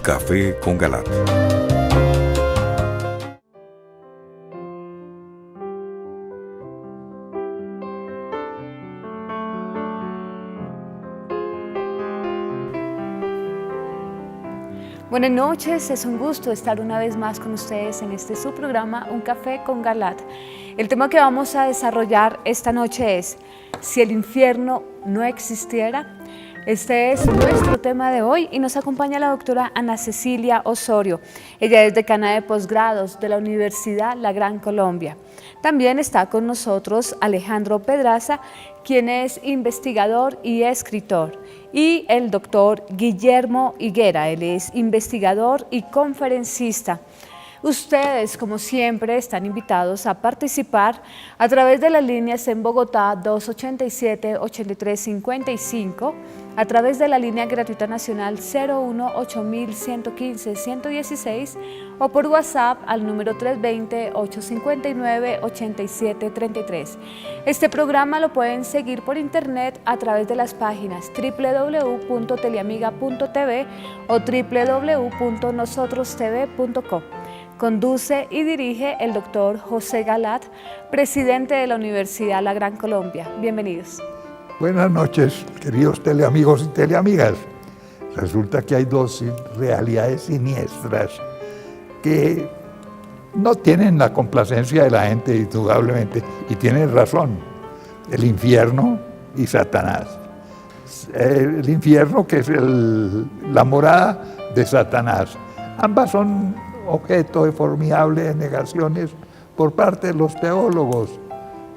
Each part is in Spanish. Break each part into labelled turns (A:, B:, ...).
A: café con Galat.
B: Buenas noches, es un gusto estar una vez más con ustedes en este su programa Un Café con Galat. El tema que vamos a desarrollar esta noche es si el infierno no existiera. Este es nuestro tema de hoy y nos acompaña la doctora Ana Cecilia Osorio. Ella es decana de posgrados de la Universidad La Gran Colombia. También está con nosotros Alejandro Pedraza, quien es investigador y escritor, y el doctor Guillermo Higuera, él es investigador y conferencista. Ustedes, como siempre, están invitados a participar a través de las líneas en Bogotá 287-8355, a través de la línea gratuita nacional 01-8115-116 o por WhatsApp al número 320-859-8733. Este programa lo pueden seguir por internet a través de las páginas www.teleamiga.tv o www.nosotrostv.com. Conduce y dirige el doctor José Galat, presidente de la Universidad La Gran Colombia. Bienvenidos.
C: Buenas noches, queridos teleamigos y teleamigas. Resulta que hay dos realidades siniestras que no tienen la complacencia de la gente, indudablemente, y tienen razón: el infierno y Satanás. El infierno, que es la morada de Satanás. Ambas son objeto de formidables negaciones por parte de los teólogos,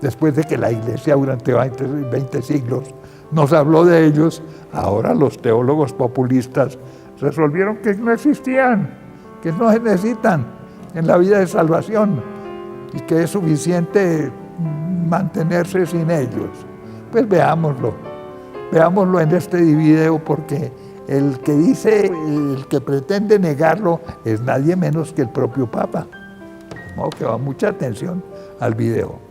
C: después de que la Iglesia durante 20 siglos nos habló de ellos. Ahora los teólogos populistas resolvieron que no existían, que no se necesitan en la vida de salvación y que es suficiente mantenerse sin ellos. Pues veámoslo en este video, porque el que pretende negarlo es nadie menos que el propio Papa. No, que va mucha atención al video.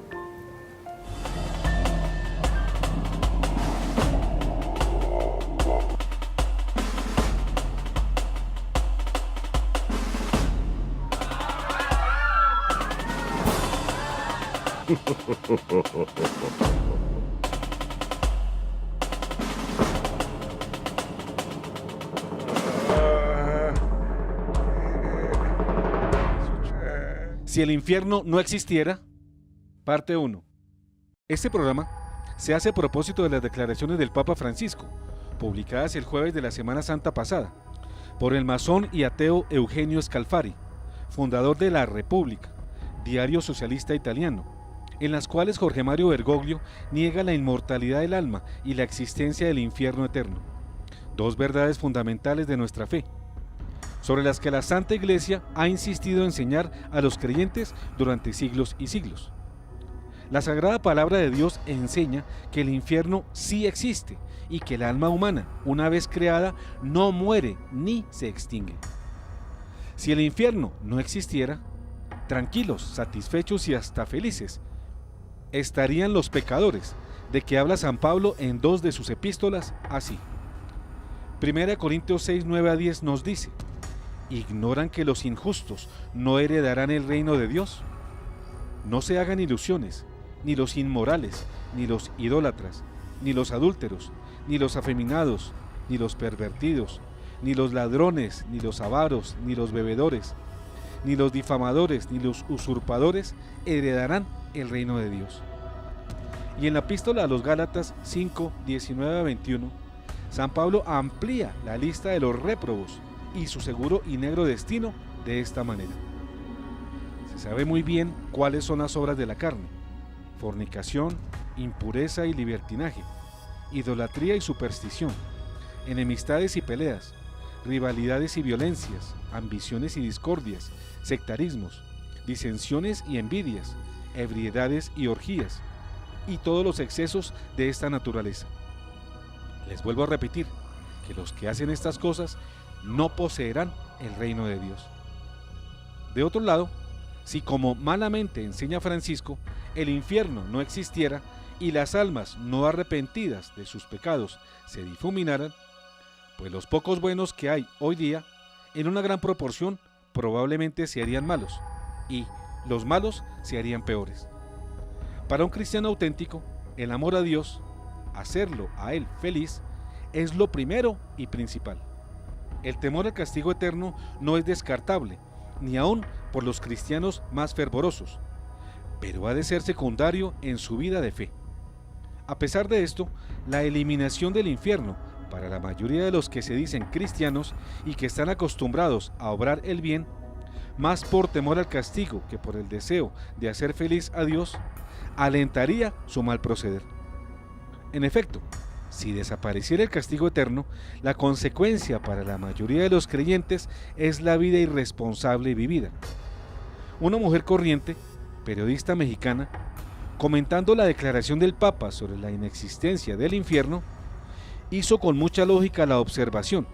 D: Si el infierno no existiera, parte 1. Este programa se hace a propósito de las declaraciones del Papa Francisco, publicadas el jueves de la Semana Santa pasada, por el masón y ateo Eugenio Scalfari, fundador de La República, diario socialista italiano, en las cuales Jorge Mario Bergoglio niega la inmortalidad del alma y la existencia del infierno eterno, dos verdades fundamentales de nuestra fe, sobre las que la Santa Iglesia ha insistido en enseñar a los creyentes durante siglos y siglos. La Sagrada Palabra de Dios enseña que el infierno sí existe y que el alma humana, una vez creada, no muere ni se extingue. Si el infierno no existiera, tranquilos, satisfechos y hasta felices, estarían los pecadores, de que habla San Pablo en 2 de sus epístolas así. 1 Corintios 6, 9-10 nos dice: ¿ignoran que los injustos no heredarán el reino de Dios? No se hagan ilusiones, ni los inmorales, ni los idólatras, ni los adúlteros, ni los afeminados, ni los pervertidos, ni los ladrones, ni los avaros, ni los bebedores, ni los difamadores, ni los usurpadores heredarán el reino de Dios. Y en la epístola a los Gálatas 5, 19-21, San Pablo amplía la lista de los réprobos y su seguro y negro destino de esta manera. Se sabe muy bien cuáles son las obras de la carne: fornicación, impureza y libertinaje, idolatría y superstición, enemistades y peleas, rivalidades y violencias, ambiciones y discordias, sectarismos, disensiones y envidias, ebriedades y orgías, y todos los excesos de esta naturaleza. Les vuelvo a repetir que los que hacen estas cosas no poseerán el reino de Dios. De otro lado, si, como malamente enseña Francisco, el infierno no existiera y las almas no arrepentidas de sus pecados se difuminaran, pues los pocos buenos que hay hoy día en una gran proporción probablemente se harían malos, y los malos se harían peores. Para un cristiano auténtico, el amor a Dios, hacerlo a Él feliz, es lo primero y principal. El temor al castigo eterno no es descartable, ni aun por los cristianos más fervorosos, pero ha de ser secundario en su vida de fe. A pesar de esto, la eliminación del infierno para la mayoría de los que se dicen cristianos y que están acostumbrados a obrar el bien, más por temor al castigo que por el deseo de hacer feliz a Dios, alentaría su mal proceder. En efecto, si desapareciera el castigo eterno, la consecuencia para la mayoría de los creyentes es la vida irresponsable vivida. Una mujer corriente, periodista mexicana, comentando la declaración del Papa sobre la inexistencia del infierno, hizo con mucha lógica la observación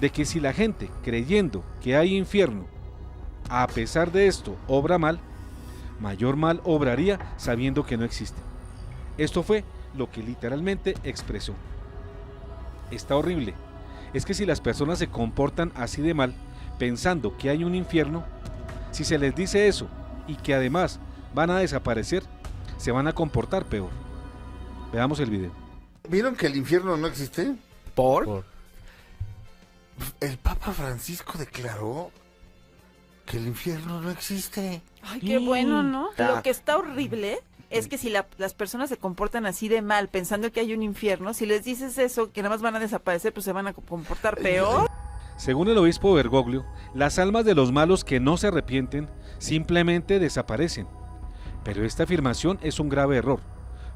D: de que si la gente, creyendo que hay infierno, a pesar de esto obra mal, mayor mal obraría sabiendo que no existe. Esto fue lo que literalmente expresó. Está horrible. Es que si las personas se comportan así de mal, pensando que hay un infierno, si se les dice eso y que además van a desaparecer, se van a comportar peor. Veamos el video.
A: ¿Vieron que el infierno no existe?
E: ¿Por?
A: El Papa Francisco declaró que el infierno no existe.
F: Ay, qué bueno, ¿no?
A: Ta-
F: Lo que está horrible es que si las personas se comportan así de mal, pensando que hay un infierno, si les dices eso, que nada más van a desaparecer, pues se van a comportar peor.
D: Según el obispo Bergoglio, las almas de los malos que no se arrepienten simplemente desaparecen. Pero esta afirmación es un grave error,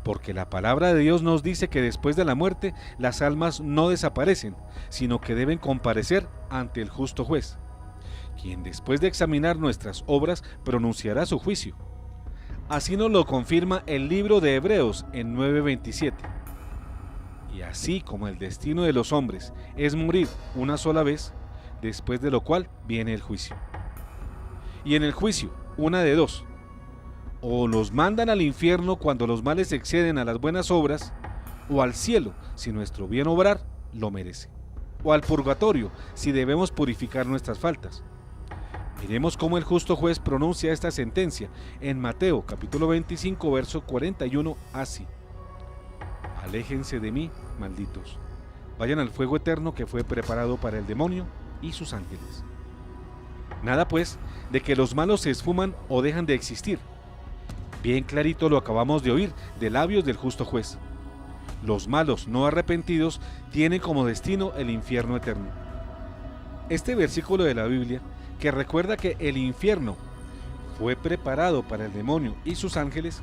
D: porque la palabra de Dios nos dice que después de la muerte las almas no desaparecen, sino que deben comparecer ante el justo juez, quien después de examinar nuestras obras pronunciará su juicio. Así nos lo confirma el libro de Hebreos en 9:27. Y así como el destino de los hombres es morir una sola vez, después de lo cual viene el juicio. Y en el juicio, una de dos: o los mandan al infierno cuando los males exceden a las buenas obras, o al cielo si nuestro bien obrar lo merece, o al purgatorio si debemos purificar nuestras faltas. Miremos cómo el justo juez pronuncia esta sentencia en Mateo capítulo 25 verso 41 así: aléjense de mí, malditos, vayan al fuego eterno que fue preparado para el demonio y sus ángeles. Nada pues de que los malos se esfuman o dejan de existir. Bien clarito lo acabamos de oír de labios del justo juez. Los malos no arrepentidos tienen como destino el infierno eterno. Este versículo de la Biblia, que recuerda que el infierno fue preparado para el demonio y sus ángeles,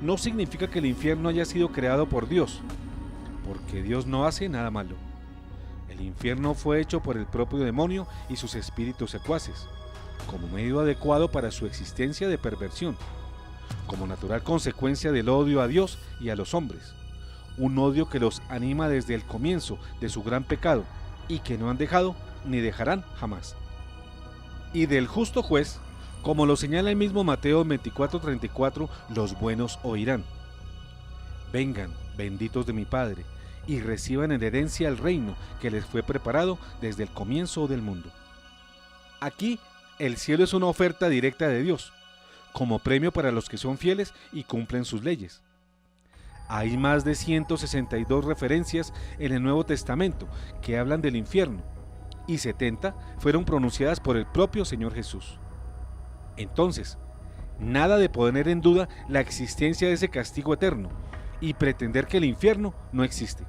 D: no significa que el infierno haya sido creado por Dios, porque Dios no hace nada malo. El infierno fue hecho por el propio demonio y sus espíritus secuaces, como medio adecuado para su existencia de perversión, como natural consecuencia del odio a Dios y a los hombres, un odio que los anima desde el comienzo de su gran pecado y que no han dejado ni dejarán jamás. Y del justo juez, como lo señala el mismo Mateo 24:34, los buenos oirán: vengan, benditos de mi Padre, y reciban en herencia el reino que les fue preparado desde el comienzo del mundo. Aquí, el cielo es una oferta directa de Dios, como premio para los que son fieles y cumplen sus leyes. Hay más de 162 referencias en el Nuevo Testamento que hablan del infierno, y 70 fueron pronunciadas por el propio Señor Jesús. Entonces, nada de poner en duda la existencia de ese castigo eterno y pretender que el infierno no existe,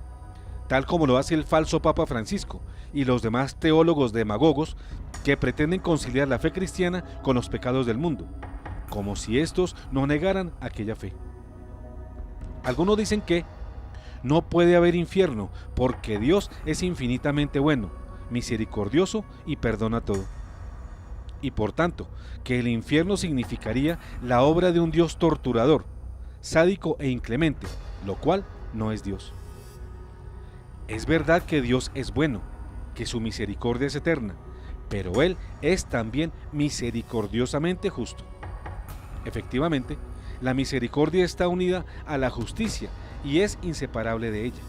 D: tal como lo hace el falso Papa Francisco y los demás teólogos demagogos que pretenden conciliar la fe cristiana con los pecados del mundo, como si estos no negaran aquella fe. Algunos dicen que no puede haber infierno porque Dios es infinitamente bueno, misericordioso y perdona todo. Y por tanto, que el infierno significaría la obra de un Dios torturador, sádico e inclemente, lo cual no es Dios. Es verdad que Dios es bueno, que su misericordia es eterna, pero Él es también misericordiosamente justo. Efectivamente, la misericordia está unida a la justicia y es inseparable de ella.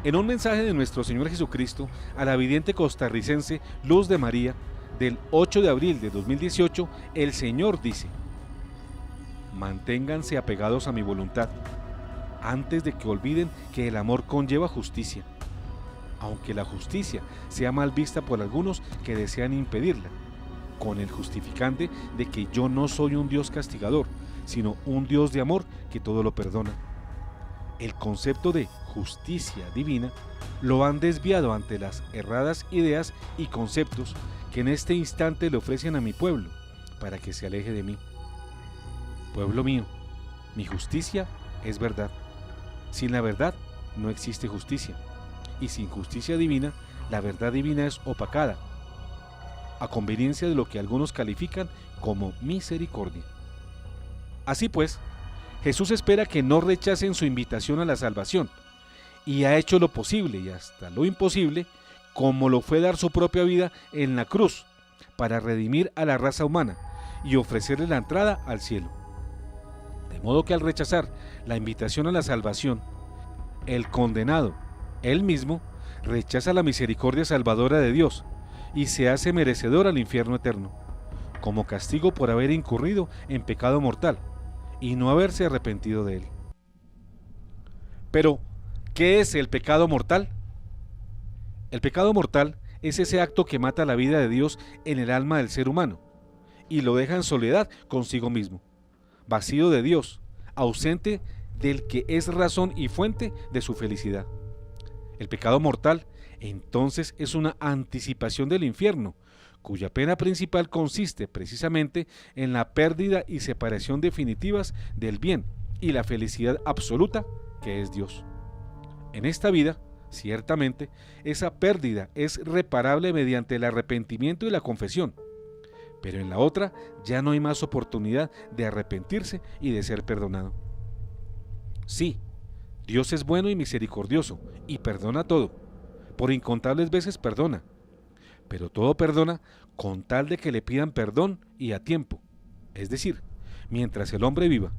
D: En un mensaje de nuestro Señor Jesucristo a la vidente costarricense Luz de María, del 8 de abril de 2018, el Señor dice: manténganse apegados a mi voluntad, antes de que olviden que el amor conlleva justicia, aunque la justicia sea mal vista por algunos que desean impedirla, con el justificante de que yo no soy un Dios castigador, sino un Dios de amor que todo lo perdona. El concepto de justicia divina lo han desviado ante las erradas ideas y conceptos que en este instante le ofrecen a mi pueblo para que se aleje de mí. Pueblo mío, mi justicia es verdad. Sin la verdad no existe justicia, y sin justicia divina, la verdad divina es opacada, a conveniencia de lo que algunos califican como misericordia. Así pues, Jesús espera que no rechacen su invitación a la salvación, y ha hecho lo posible y hasta lo imposible, como lo fue dar su propia vida en la cruz, para redimir a la raza humana y ofrecerle la entrada al cielo. De modo que al rechazar la invitación a la salvación, el condenado, él mismo, rechaza la misericordia salvadora de Dios y se hace merecedor al infierno eterno, como castigo por haber incurrido en pecado mortal y no haberse arrepentido de él. Pero, ¿qué es el pecado mortal? El pecado mortal es ese acto que mata la vida de Dios en el alma del ser humano y lo deja en soledad consigo mismo, vacío de Dios, ausente del que es razón y fuente de su felicidad. El pecado mortal, entonces, es una anticipación del infierno, cuya pena principal consiste precisamente en la pérdida y separación definitivas del bien y la felicidad absoluta que es Dios. En esta vida, ciertamente, esa pérdida es reparable mediante el arrepentimiento y la confesión, pero en la otra ya no hay más oportunidad de arrepentirse y de ser perdonado. Sí, Dios es bueno y misericordioso y perdona todo, por incontables veces perdona, pero todo perdona con tal de que le pidan perdón y a tiempo, es decir, mientras el hombre viva.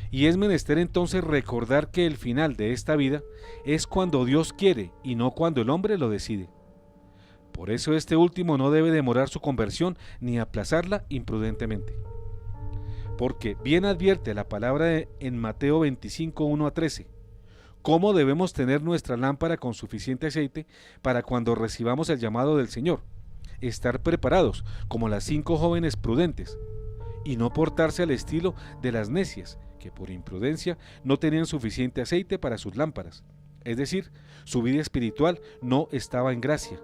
D: Y es menester entonces recordar que el final de esta vida es cuando Dios quiere y no cuando el hombre lo decide. Por eso este último no debe demorar su conversión ni aplazarla imprudentemente. Porque bien advierte la palabra en Mateo 25, 1 a 13, cómo debemos tener nuestra lámpara con suficiente aceite para cuando recibamos el llamado del Señor, estar preparados como las 5 jóvenes prudentes, y no portarse al estilo de las necias, que por imprudencia no tenían suficiente aceite para sus lámparas, es decir, su vida espiritual no estaba en gracia,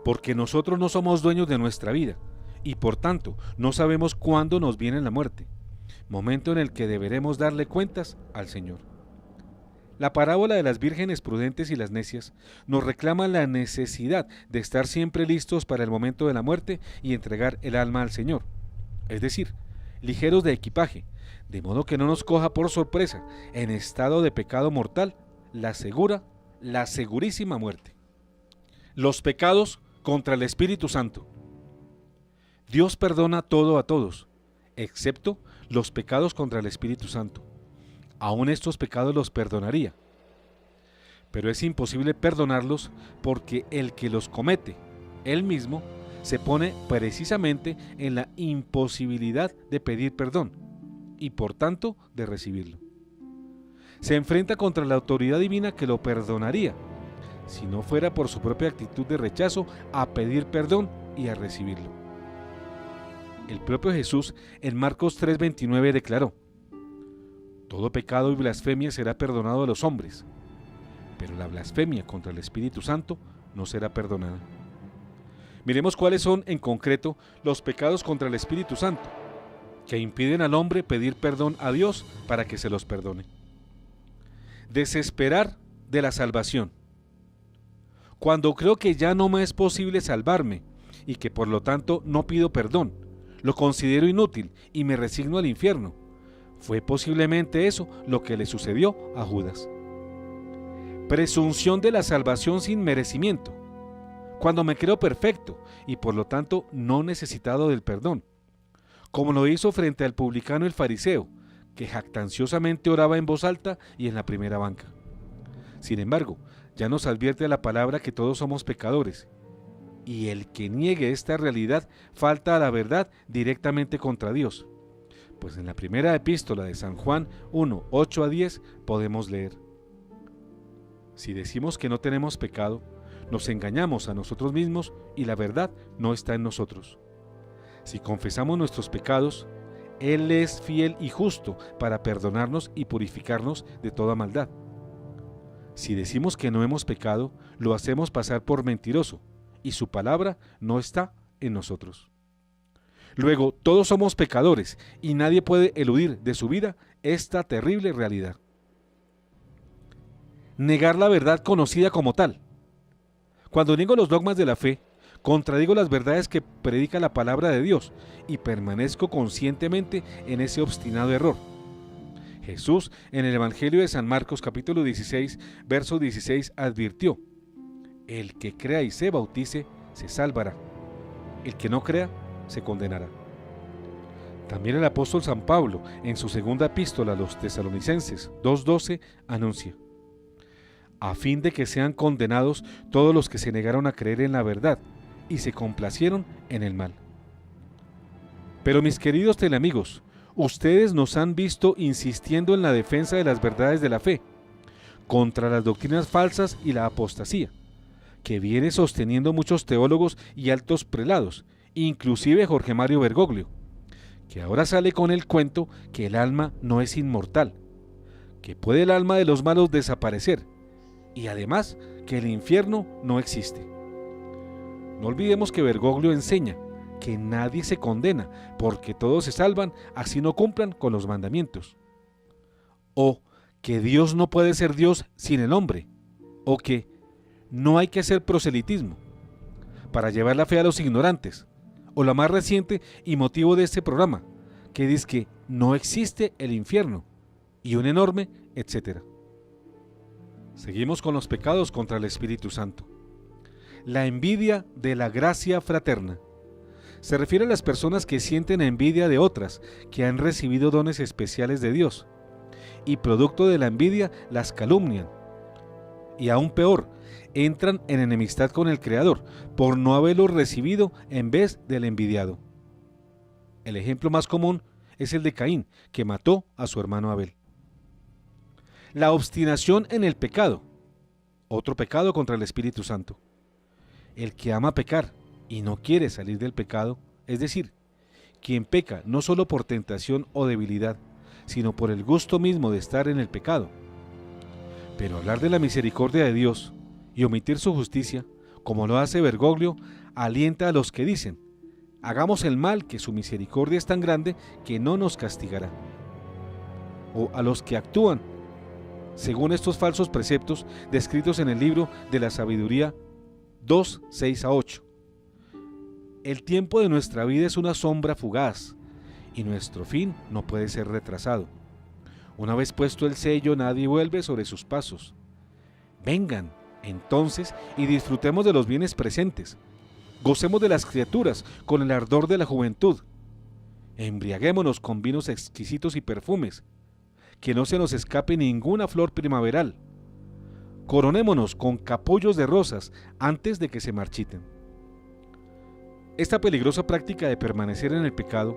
D: porque nosotros no somos dueños de nuestra vida, y por tanto no sabemos cuándo nos viene la muerte, momento en el que deberemos darle cuentas al Señor. La parábola de las vírgenes prudentes y las necias nos reclama la necesidad de estar siempre listos para el momento de la muerte y entregar el alma al Señor, es decir, ligeros de equipaje, de modo que no nos coja por sorpresa, en estado de pecado mortal, la segurísima muerte. Los pecados contra el Espíritu Santo. Dios perdona todo a todos, excepto los pecados contra el Espíritu Santo. Aún estos pecados los perdonaría, pero es imposible perdonarlos porque el que los comete, él mismo, se pone precisamente en la imposibilidad de pedir perdón y por tanto de recibirlo. Se enfrenta contra la autoridad divina que lo perdonaría, si no fuera por su propia actitud de rechazo a pedir perdón y a recibirlo. El propio Jesús en Marcos 3:29 declaró: todo pecado y blasfemia será perdonado a los hombres, pero la blasfemia contra el Espíritu Santo no será perdonada. Miremos cuáles son en concreto los pecados contra el Espíritu Santo, que impiden al hombre pedir perdón a Dios para que se los perdone. Desesperar de la salvación. Cuando creo que ya no me es posible salvarme y que por lo tanto no pido perdón, lo considero inútil y me resigno al infierno. Fue posiblemente eso lo que le sucedió a Judas. Presunción de la salvación sin merecimiento. Cuando me creo perfecto y por lo tanto no necesitado del perdón, como lo hizo frente al publicano el fariseo, que jactanciosamente oraba en voz alta y en la primera banca. Sin embargo, Ya nos advierte la palabra que todos somos pecadores, y el que niegue esta realidad falta a la verdad directamente contra Dios. Pues en la primera epístola de San Juan 1, 8 a 10 podemos leer: si decimos que no tenemos pecado, nos engañamos a nosotros mismos y la verdad no está en nosotros. Si confesamos nuestros pecados, Él es fiel y justo para perdonarnos y purificarnos de toda maldad. Si decimos que no hemos pecado, lo hacemos pasar por mentiroso, y su palabra no está en nosotros. Luego, todos somos pecadores, y nadie puede eludir de su vida esta terrible realidad. Negar la verdad conocida como tal. Cuando niego los dogmas de la fe, contradigo las verdades que predica la palabra de Dios, y permanezco conscientemente en ese obstinado error. Jesús, en el Evangelio de San Marcos capítulo 16, verso 16, advirtió: el que crea y se bautice, se salvará. El que no crea, se condenará. También el apóstol San Pablo, en su segunda epístola a los Tesalonicenses 2:12, anuncia: a fin de que sean condenados todos los que se negaron a creer en la verdad y se complacieron en el mal. Pero mis queridos teleamigos, ustedes nos han visto insistiendo en la defensa de las verdades de la fe, contra las doctrinas falsas y la apostasía, que viene sosteniendo muchos teólogos y altos prelados, inclusive Jorge Mario Bergoglio, que ahora sale con el cuento que el alma no es inmortal, que puede el alma de los malos desaparecer, y además que el infierno no existe. No olvidemos que Bergoglio enseña que nadie se condena, porque todos se salvan así no cumplan con los mandamientos. O que Dios no puede ser Dios sin el hombre. O que no hay que hacer proselitismo para llevar la fe a los ignorantes. O la más reciente y motivo de este programa, que dice que no existe el infierno y un enorme etcétera. Seguimos con los pecados contra el Espíritu Santo. La envidia de la gracia fraterna. Se refiere a las personas que sienten envidia de otras que han recibido dones especiales de Dios, y producto de la envidia las calumnian. Y aún peor, entran en enemistad con el Creador por no haberlo recibido en vez del envidiado. El ejemplo más común es el de Caín, que mató a su hermano Abel. La obstinación en el pecado, otro pecado contra el Espíritu Santo. El que ama pecar y no quiere salir del pecado, es decir, quien peca no solo por tentación o debilidad, sino por el gusto mismo de estar en el pecado. Pero hablar de la misericordia de Dios y omitir su justicia, como lo hace Bergoglio, alienta a los que dicen: hagamos el mal, que su misericordia es tan grande que no nos castigará. O a los que actúan según estos falsos preceptos descritos en el libro de la sabiduría 2, 6 a 8. El tiempo de nuestra vida es una sombra fugaz, y nuestro fin no puede ser retrasado. Una vez puesto el sello, nadie vuelve sobre sus pasos. Vengan, entonces, y disfrutemos de los bienes presentes. Gocemos de las criaturas con el ardor de la juventud. Embriaguémonos con vinos exquisitos y perfumes. Que no se nos escape ninguna flor primaveral. Coronémonos con capullos de rosas antes de que se marchiten. Esta peligrosa práctica de permanecer en el pecado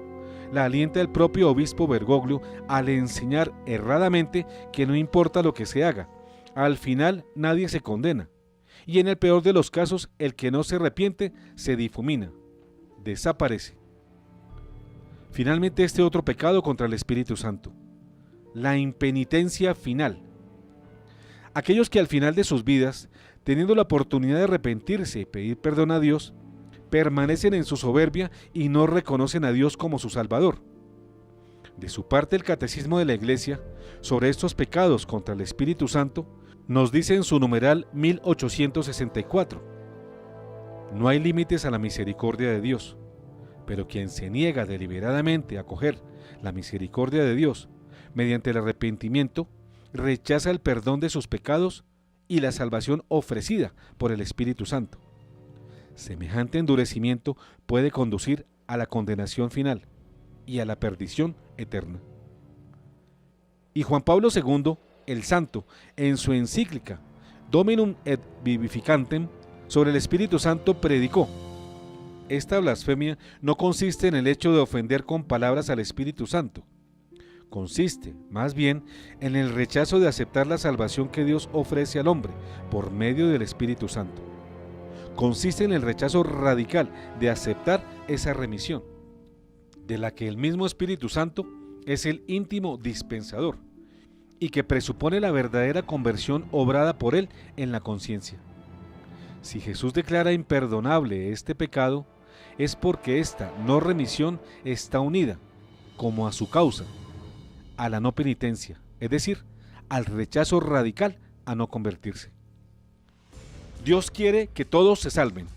D: la alienta el propio obispo Bergoglio al enseñar erradamente que no importa lo que se haga, al final nadie se condena, y en el peor de los casos el que no se arrepiente se difumina, desaparece. Finalmente, este otro pecado contra el Espíritu Santo, la impenitencia final. Aquellos que al final de sus vidas, teniendo la oportunidad de arrepentirse y pedir perdón a Dios, permanecen en su soberbia y no reconocen a Dios como su Salvador. De su parte, el Catecismo de la Iglesia, sobre estos pecados contra el Espíritu Santo, nos dice en su numeral 1864: no hay límites a la misericordia de Dios, pero quien se niega deliberadamente a acoger la misericordia de Dios mediante el arrepentimiento, rechaza el perdón de sus pecados y la salvación ofrecida por el Espíritu Santo. Semejante endurecimiento puede conducir a la condenación final y a la perdición eterna. Y Juan Pablo II, el Santo, en su encíclica Dominum et Vivificantem sobre el Espíritu Santo predicó. Esta blasfemia no consiste en el hecho de ofender con palabras al Espíritu Santo. Consiste, más bien, en el rechazo de aceptar la salvación que Dios ofrece al hombre por medio del Espíritu Santo. Consiste en el rechazo radical de aceptar esa remisión, de la que el mismo Espíritu Santo es el íntimo dispensador, y que presupone la verdadera conversión obrada por él en la conciencia. Si Jesús declara imperdonable este pecado, es porque esta no remisión está unida, como a su causa, a la no penitencia, es decir, al rechazo radical a no convertirse. Dios quiere que todos se salven.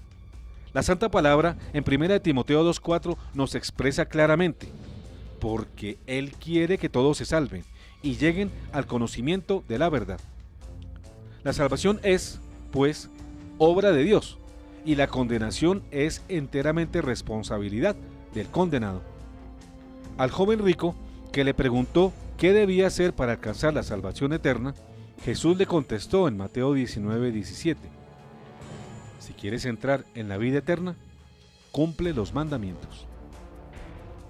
D: La Santa Palabra en 1 Timoteo 2:4 nos expresa claramente, porque Él quiere que todos se salven y lleguen al conocimiento de la verdad. La salvación es, pues, obra de Dios, y la condenación es enteramente responsabilidad del condenado. Al joven rico, que le preguntó qué debía hacer para alcanzar la salvación eterna, Jesús le contestó en Mateo 19:17: si quieres entrar en la vida eterna, cumple los mandamientos.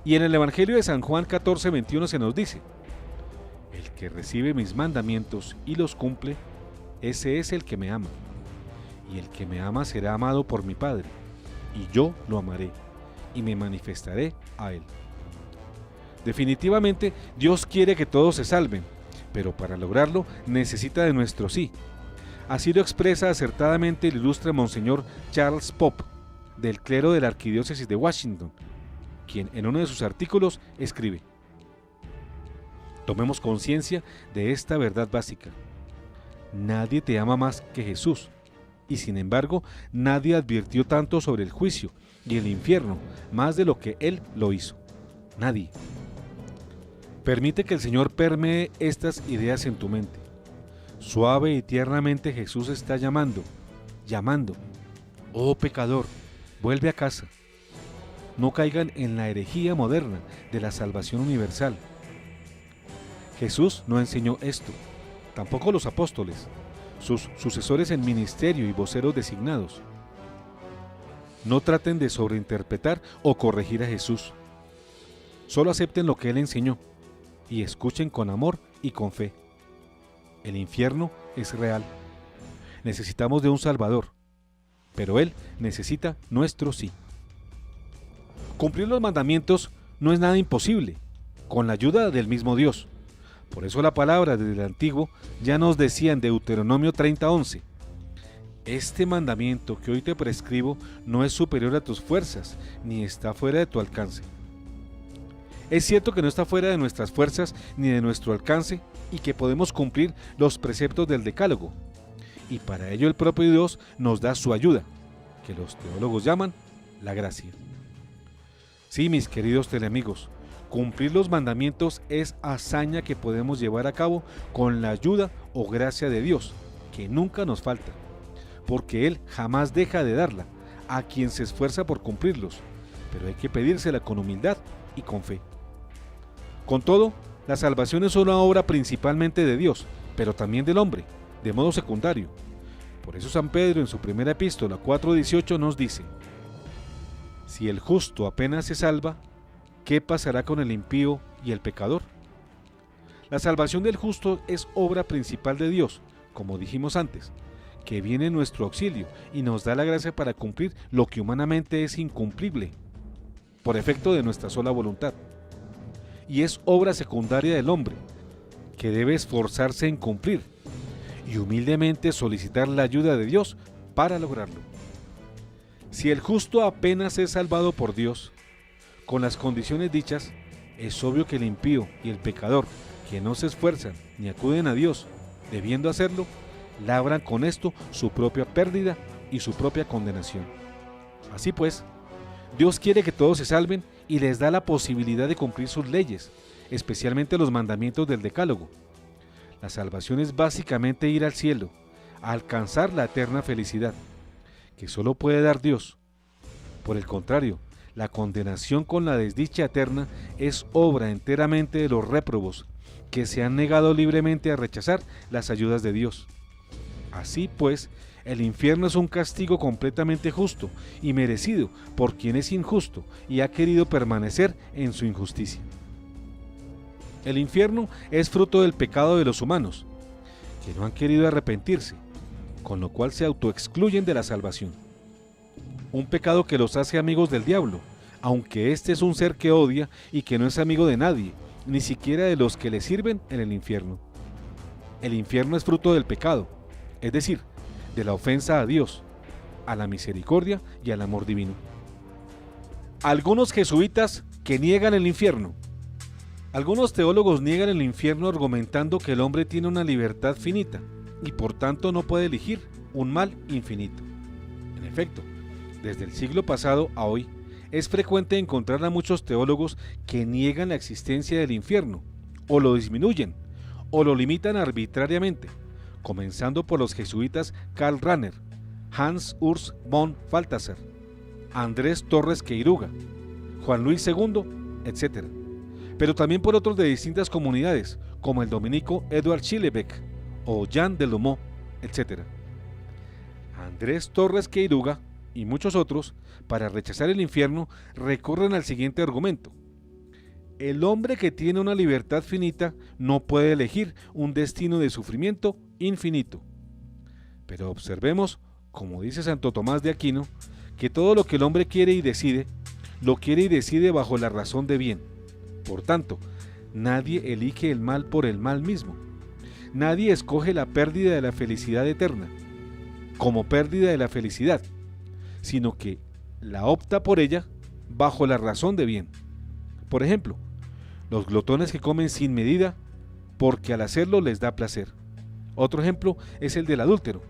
D: Y en el Evangelio de San Juan 14:21 se nos dice: el que recibe mis mandamientos y los cumple, ese es el que me ama. Y el que me ama será amado por mi Padre, y yo lo amaré, y me manifestaré a él. Definitivamente, Dios quiere que todos se salven, pero para lograrlo necesita de nuestro sí. Así lo expresa acertadamente el ilustre Monseñor Charles Pope, del clero de la Arquidiócesis de Washington, quien en uno de sus artículos escribe: tomemos conciencia de esta verdad básica. Nadie te ama más que Jesús, y sin embargo, nadie advirtió tanto sobre el juicio y el infierno más de lo que Él lo hizo. Nadie. Permite que el Señor permee estas ideas en tu mente. Suave y tiernamente Jesús está llamando. Oh pecador, vuelve a casa. No caigan en la herejía moderna de la salvación universal. Jesús no enseñó esto, tampoco los apóstoles, sus sucesores en ministerio y voceros designados. No traten de sobreinterpretar o corregir a Jesús. Solo acepten lo que Él enseñó y escuchen con amor y con fe. El infierno es real. Necesitamos de un Salvador, pero Él necesita nuestro sí. Cumplir los mandamientos no es nada imposible, con la ayuda del mismo Dios. Por eso la palabra desde el Antiguo ya nos decía en Deuteronomio 30:11: este mandamiento que hoy te prescribo no es superior a tus fuerzas, ni está fuera de tu alcance. Es cierto que no está fuera de nuestras fuerzas ni de nuestro alcance y que podemos cumplir los preceptos del Decálogo. Y para ello el propio Dios nos da su ayuda, que los teólogos llaman la gracia. Sí, mis queridos teleamigos, cumplir los mandamientos es hazaña que podemos llevar a cabo con la ayuda o gracia de Dios, que nunca nos falta, porque Él jamás deja de darla a quien se esfuerza por cumplirlos, pero hay que pedírsela con humildad y con fe. Con todo, la salvación es una obra principalmente de Dios, pero también del hombre, de modo secundario. Por eso San Pedro en su primera epístola 4:18 nos dice: si el justo apenas se salva, ¿qué pasará con el impío y el pecador? La salvación del justo es obra principal de Dios, como dijimos antes, que viene en nuestro auxilio y nos da la gracia para cumplir lo que humanamente es incumplible, por efecto de nuestra sola voluntad. Y es obra secundaria del hombre, que debe esforzarse en cumplir y humildemente solicitar la ayuda de Dios para lograrlo. Si el justo apenas es salvado por Dios, con las condiciones dichas, es obvio que el impío y el pecador, que no se esfuerzan ni acuden a Dios, debiendo hacerlo, labran con esto su propia pérdida y su propia condenación. Así pues, Dios quiere que todos se salven y les da la posibilidad de cumplir sus leyes, especialmente los mandamientos del Decálogo. La salvación es básicamente ir al cielo, a alcanzar la eterna felicidad, que solo puede dar Dios. Por el contrario, la condenación con la desdicha eterna es obra enteramente de los réprobos, que se han negado libremente a rechazar las ayudas de Dios. Así pues, el infierno es un castigo completamente justo y merecido por quien es injusto y ha querido permanecer en su injusticia. El infierno es fruto del pecado de los humanos, que no han querido arrepentirse, con lo cual se autoexcluyen de la salvación. Un pecado que los hace amigos del diablo, aunque este es un ser que odia y que no es amigo de nadie, ni siquiera de los que le sirven en el infierno. El infierno es fruto del pecado, es decir, de la ofensa a Dios, a la misericordia y al amor divino. Algunos jesuitas que niegan el infierno. Algunos teólogos niegan el infierno argumentando que el hombre tiene una libertad finita y por tanto no puede elegir un mal infinito. En efecto, desde el siglo pasado a hoy, es frecuente encontrar a muchos teólogos que niegan la existencia del infierno, o lo disminuyen, o lo limitan arbitrariamente, comenzando por los jesuitas Karl Rahner, Hans Urs von Balthasar, Andrés Torres Queiruga, Juan Luis II, etc., pero también por otros de distintas comunidades, como el dominico Edward Schillebeck o Jean de Lumeau, etc. Andrés Torres Queiruga y muchos otros, para rechazar el infierno, recurren al siguiente argumento: el hombre que tiene una libertad finita no puede elegir un destino de sufrimiento infinito. Pero observemos, como dice Santo Tomás de Aquino, que todo lo que el hombre quiere y decide, lo quiere y decide bajo la razón de bien. Por tanto, nadie elige el mal por el mal mismo. Nadie escoge la pérdida de la felicidad eterna como pérdida de la felicidad, sino que la opta por ella bajo la razón de bien. Por ejemplo, los glotones que comen sin medida porque al hacerlo les da placer. Otro ejemplo es el del adúltero,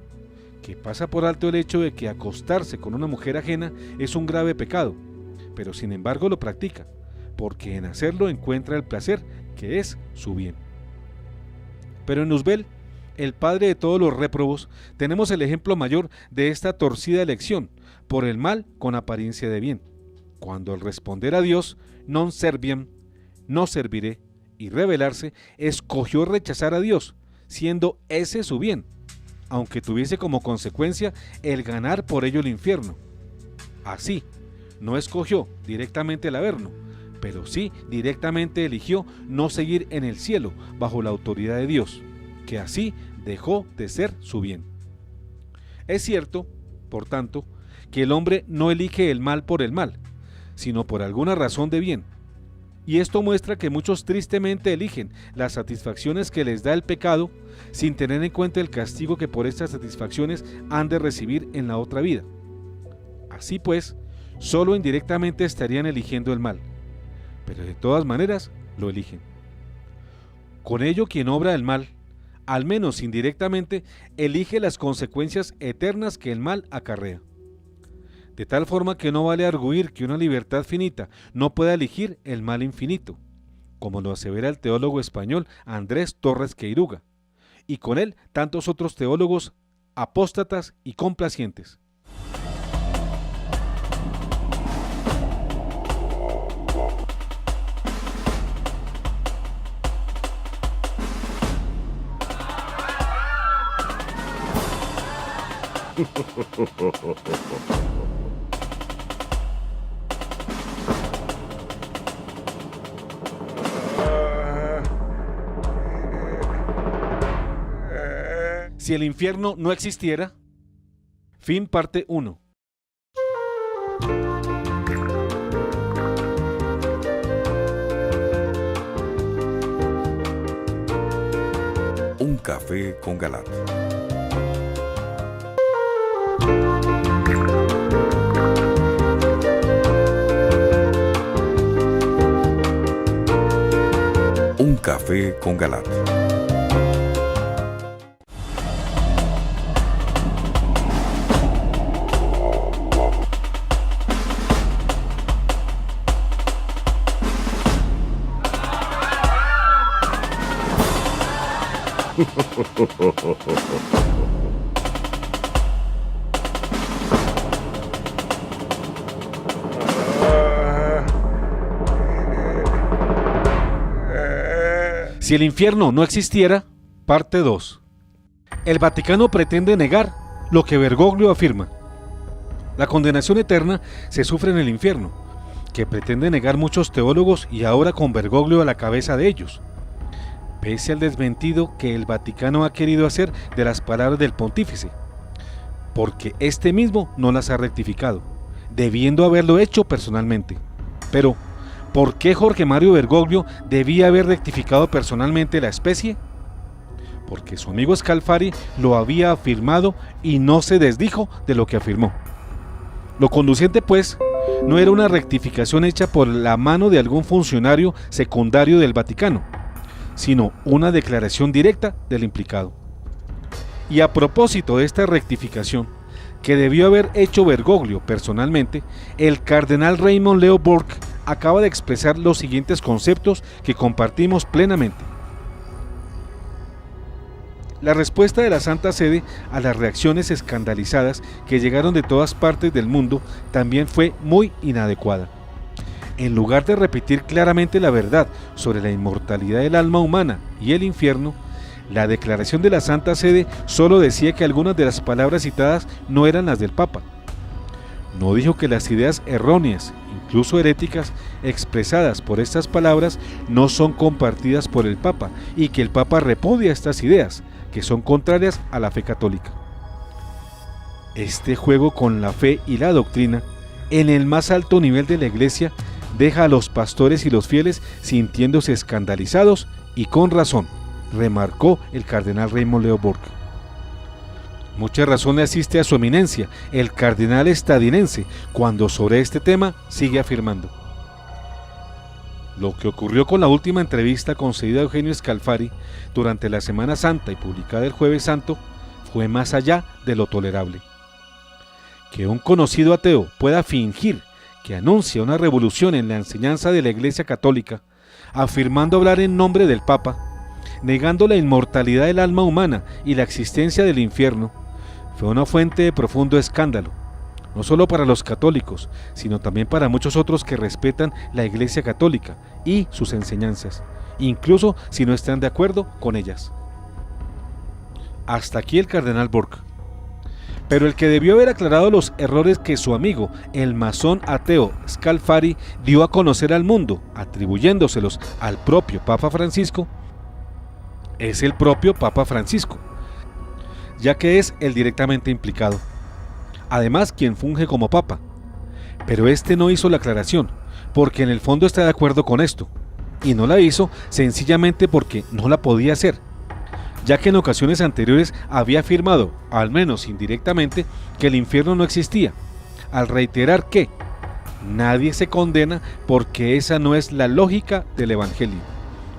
D: que pasa por alto el hecho de que acostarse con una mujer ajena es un grave pecado, pero sin embargo lo practica, porque en hacerlo encuentra el placer que es su bien. Pero en Luzbel, el padre de todos los réprobos, tenemos el ejemplo mayor de esta torcida elección por el mal con apariencia de bien, cuando al responder a Dios, non serviam, no serviré, y rebelarse, escogió rechazar a Dios, siendo ese su bien, aunque tuviese como consecuencia el ganar por ello el infierno. Así, no escogió directamente el averno, pero sí directamente eligió no seguir en el cielo bajo la autoridad de Dios, que así dejó de ser su bien. Es cierto, por tanto, que el hombre no elige el mal por el mal, sino por alguna razón de bien, y esto muestra que muchos tristemente eligen las satisfacciones que les da el pecado sin tener en cuenta el castigo que por estas satisfacciones han de recibir en la otra vida. Así pues, solo indirectamente estarían eligiendo el mal, pero de todas maneras lo eligen. Con ello, quien obra el mal, al menos indirectamente, elige las consecuencias eternas que el mal acarrea. De tal forma que no vale arguir que una libertad finita no pueda elegir el mal infinito, como lo asevera el teólogo español Andrés Torres Queiruga, y con él tantos otros teólogos apóstatas y complacientes. Si el infierno no existiera. Fin parte 1.
E: Un café con Galat. Un café con Galat.
D: Si el infierno no existiera, parte 2. El Vaticano pretende negar lo que Bergoglio afirma. La condenación eterna se sufre en el infierno, que pretende negar muchos teólogos y ahora con Bergoglio a la cabeza de ellos, pese al desmentido que el Vaticano ha querido hacer de las palabras del pontífice, porque este mismo no las ha rectificado, debiendo haberlo hecho personalmente. Pero, ¿por qué Jorge Mario Bergoglio debía haber rectificado personalmente la especie? Porque su amigo Scalfari lo había afirmado y no se desdijo de lo que afirmó. Lo conducente, pues, no era una rectificación hecha por la mano de algún funcionario secundario del Vaticano, sino una declaración directa del implicado. Y a propósito de esta rectificación, que debió haber hecho Bergoglio personalmente, el cardenal Raymond Leo Burke acaba de expresar los siguientes conceptos que compartimos plenamente. La respuesta de la Santa Sede a las reacciones escandalizadas que llegaron de todas partes del mundo también fue muy inadecuada. En lugar de repetir claramente la verdad sobre la inmortalidad del alma humana y el infierno, la declaración de la Santa Sede solo decía que algunas de las palabras citadas no eran las del Papa. No dijo que las ideas erróneas, incluso heréticas, expresadas por estas palabras no son compartidas por el Papa y que el Papa repudia estas ideas, que son contrarias a la fe católica. Este juego con la fe y la doctrina, en el más alto nivel de la Iglesia, deja a los pastores y los fieles sintiéndose escandalizados y con razón, remarcó el cardenal Raymond Leo Burke. Mucha razón le asiste a su eminencia, el cardenal estadounidense, cuando sobre este tema sigue afirmando: lo que ocurrió con la última entrevista concedida a Eugenio Scalfari durante la Semana Santa y publicada el Jueves Santo fue más allá de lo tolerable. Que un conocido ateo pueda fingir que anuncia una revolución en la enseñanza de la Iglesia Católica, afirmando hablar en nombre del Papa, negando la inmortalidad del alma humana y la existencia del infierno, fue una fuente de profundo escándalo, no solo para los católicos, sino también para muchos otros que respetan la Iglesia Católica y sus enseñanzas, incluso si no están de acuerdo con ellas. Hasta aquí el cardenal Burke. Pero el que debió haber aclarado los errores que su amigo, el masón ateo Scalfari, dio a conocer al mundo, atribuyéndoselos al propio Papa Francisco, es el propio Papa Francisco, ya que es el directamente implicado. Además, quien funge como Papa. Pero este no hizo la aclaración, porque en el fondo está de acuerdo con esto, y no la hizo sencillamente porque no la podía hacer, ya que en ocasiones anteriores había afirmado, al menos indirectamente, que el infierno no existía, al reiterar que nadie se condena porque esa no es la lógica del Evangelio,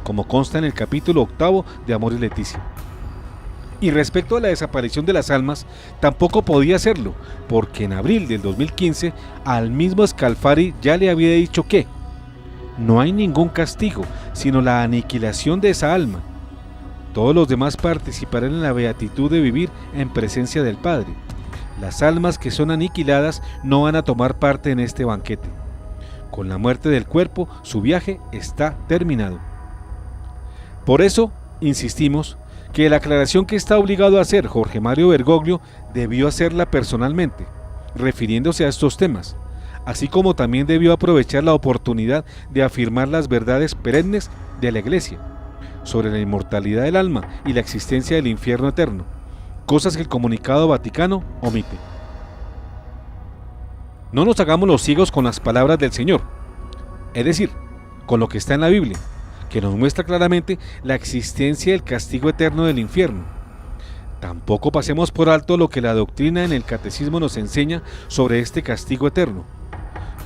D: como consta en el capítulo 8 de Amor y Leticia. Y respecto a la desaparición de las almas, tampoco podía hacerlo, porque en abril del 2015 al mismo Scalfari ya le había dicho que no hay ningún castigo, sino la aniquilación de esa alma. Todos los demás participarán en la beatitud de vivir en presencia del Padre. Las almas que son aniquiladas no van a tomar parte en este banquete. Con la muerte del cuerpo, su viaje está terminado. Por eso, insistimos, que la aclaración que está obligado a hacer Jorge Mario Bergoglio debió hacerla personalmente, refiriéndose a estos temas, así como también debió aprovechar la oportunidad de afirmar las verdades perennes de la Iglesia sobre la inmortalidad del alma y la existencia del infierno eterno, cosas que el comunicado Vaticano omite. No nos hagamos los ciegos con las palabras del Señor, es decir, con lo que está en la Biblia, que nos muestra claramente la existencia del castigo eterno del infierno. Tampoco pasemos por alto lo que la doctrina en el catecismo nos enseña sobre este castigo eterno.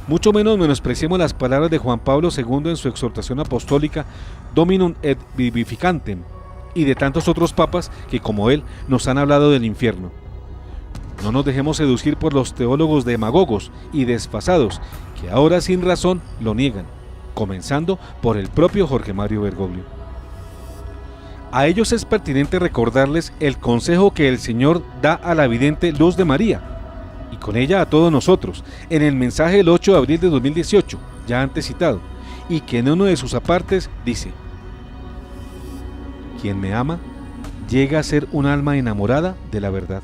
D: Mucho menos menospreciemos las palabras de Juan Pablo II en su exhortación apostólica Dominum et Vivificantem, y de tantos otros papas que como él nos han hablado del infierno. No nos dejemos seducir por los teólogos demagogos y desfasados que ahora sin razón lo niegan, comenzando por el propio Jorge Mario Bergoglio. A ellos es pertinente recordarles el consejo que el Señor da a la vidente Luz de María, y con ella a todos nosotros, en el mensaje del 8 de abril de 2018, ya antes citado, y que en uno de sus apartes dice: quien me ama, llega a ser un alma enamorada de la verdad.